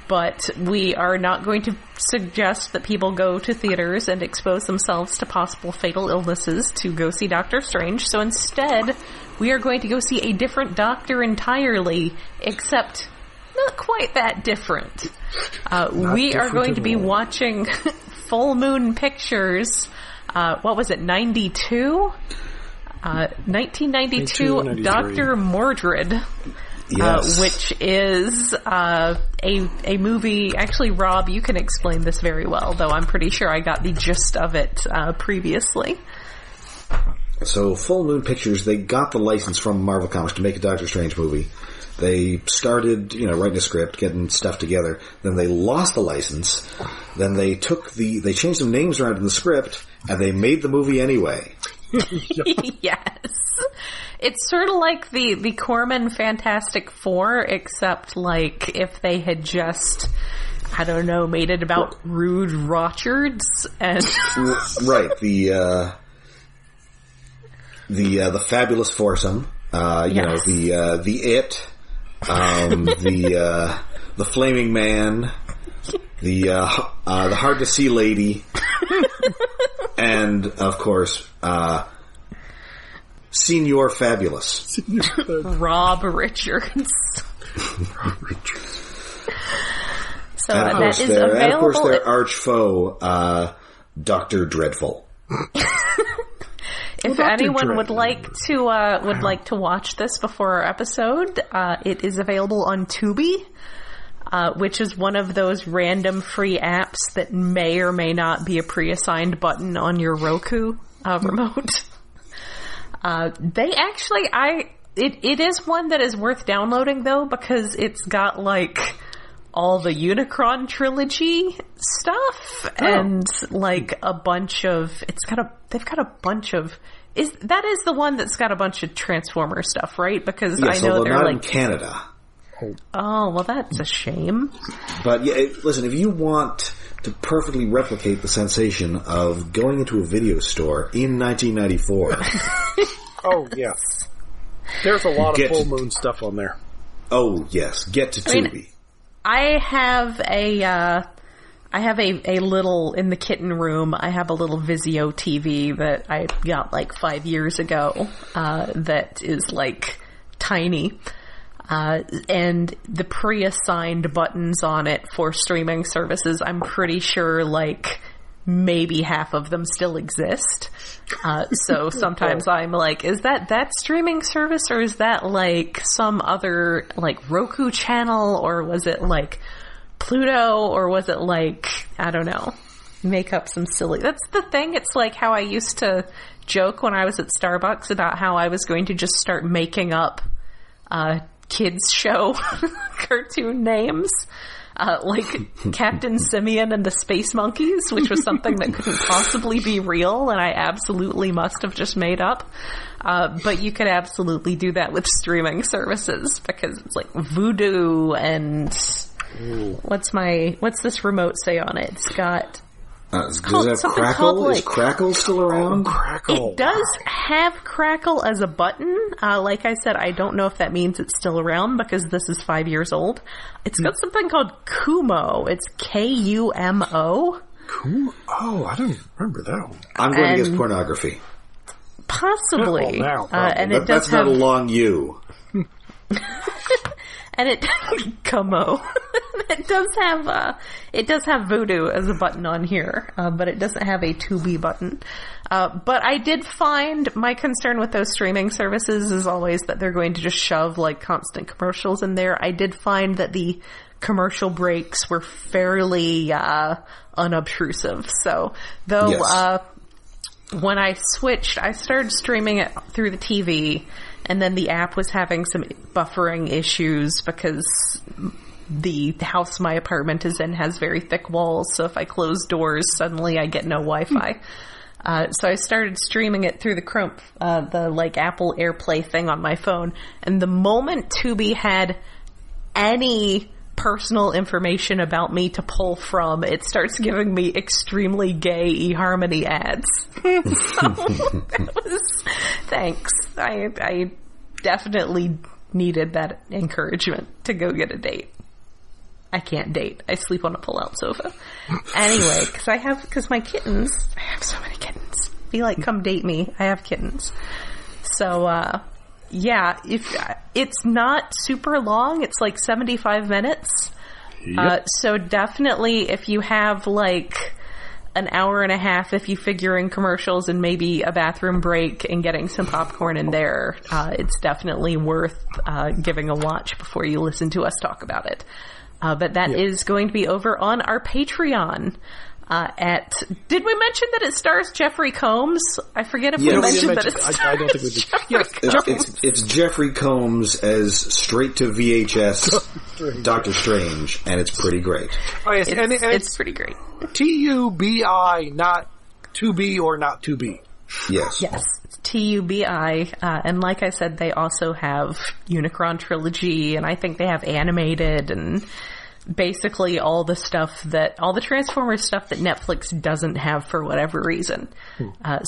But we are not going to suggest that people go to theaters and expose themselves to possible fatal illnesses to go see Doctor Strange. So instead, we are going to go see a different Doctor entirely, except not quite that different. We are going to be watching Full Moon Pictures. What was it, 92? 1992 Dr. Mordred. Yes. Which is a movie. Actually, Rob, you can explain this very well, though I'm pretty sure I got the gist of it previously. So, Full Moon Pictures, they got the license from Marvel Comics to make a Doctor Strange movie. They started, writing a script, getting stuff together. Then they lost the license. Then they changed some names around in the script, and they made the movie anyway. Yes. It's sort of like the Corman Fantastic Four, except like if they had just, I don't know, made it about Rude Rochards and right, the Fabulous Foursome, yes. the It, the Flaming Man, the Hard to See Lady, and of course, Senior Fabulous. Rob Richards. So that is available. And of course, their arch foe, Dr. Dreadful. If anyone would like to watch this before our episode, it is available on Tubi, which is one of those random free apps that may or may not be a pre-assigned button on your Roku remote. It is one that is worth downloading, though, because it's got like all the Unicron trilogy stuff and like a bunch of they've got a bunch of that is the one that's got a bunch of Transformer stuff, right? Because I know they're not like in Canada. Oh, well, that's a shame. But yeah, listen, if you want to perfectly replicate the sensation of going into a video store in 1994. Oh, yes. There's a lot of full moon stuff on there. Oh, yes. Get to Tubi. I have a little, in the kitten room, I have a little Vizio TV that I got like 5 years ago, that is like tiny. And the pre-assigned buttons on it for streaming services, I'm pretty sure like maybe half of them still exist. So sometimes I'm like, is that streaming service, or is that like some other like Roku channel, or was it like Pluto, or was it like, I don't know, make up some silly. That's the thing. It's like how I used to joke when I was at Starbucks about how I was going to just start making up kids show cartoon names, like Captain Simeon and the Space Monkeys, which was something that couldn't possibly be real, and I absolutely must have just made up. But you could absolutely do that with streaming services, because it's like Voodoo and what's this remote say on it? It's got does it have Crackle? Is Crackle still around? Crackle. It does have Crackle as a button. Like I said, I don't know if that means it's still around, because this is 5 years old. It's got something called Kumo. It's Kumo. Kumo? Oh, I don't remember that one. I'm going to guess pornography. Possibly. And it that's does not have a long U. And it Como. It does have Voodoo as a button on here, but it doesn't have a Tubi button. But I did find my concern with those streaming services is always that they're going to just shove like constant commercials in there. I did find that the commercial breaks were fairly unobtrusive. So though when I switched, I started streaming it through the TV. And then the app was having some buffering issues because the house my apartment is in has very thick walls. So if I close doors, suddenly I get no Wi-Fi. So I started streaming it through the Chrome, the like Apple AirPlay thing on my phone. And the moment Tubi had any personal information about me to pull from, it starts giving me extremely gay eHarmony ads. So that was, thanks. I definitely needed that encouragement to go get a date. I can't date. I sleep on a pull-out sofa. Anyway, because my kittens, I have so many kittens. Be like, come date me. I have kittens. So, yeah, if it's not super long, it's like 75 minutes. Yep. So definitely if you have like an hour and a half, if you figure in commercials and maybe a bathroom break and getting some popcorn in there, it's definitely worth giving a watch before you listen to us talk about it. But that is going to be over on our Patreon. Did we mention that it stars Jeffrey Combs? I forget if we mentioned that it stars I don't think we did. Yes, it's Jeffrey Combs as straight to VHS Doctor Strange, and it's pretty great. Oh, yes, it's pretty great. TUBI, not to be or not to be. Yes. Yes. It's TUBI, and like I said, they also have Unicron Trilogy, and I think they have animated and basically all the Transformers stuff that Netflix doesn't have for whatever reason.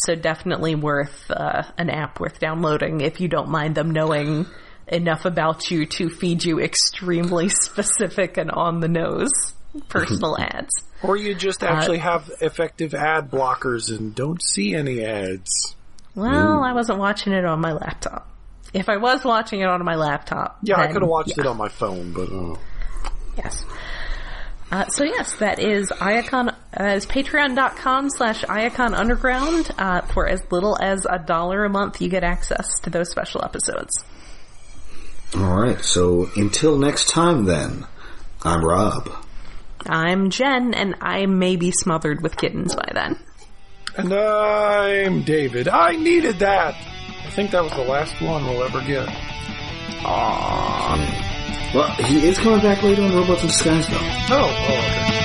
So definitely worth an app worth downloading if you don't mind them knowing enough about you to feed you extremely specific and on the nose personal ads. Or you just actually have effective ad blockers and don't see any ads. Well, I wasn't watching it on my laptop. If I was watching it on my laptop... Yeah, I could have watched it on my phone, but... Yes. So yes, that is patreon.com/Iacon Underground. For as little as $1 a month, you get access to those special episodes. Alright, so until next time then, I'm Rob. I'm Jen, and I may be smothered with kittens by then. And I'm David. I needed that! I think that was the last one we'll ever get. Aww. Well, he is coming back later in Robots in Disguise, though. Oh, okay.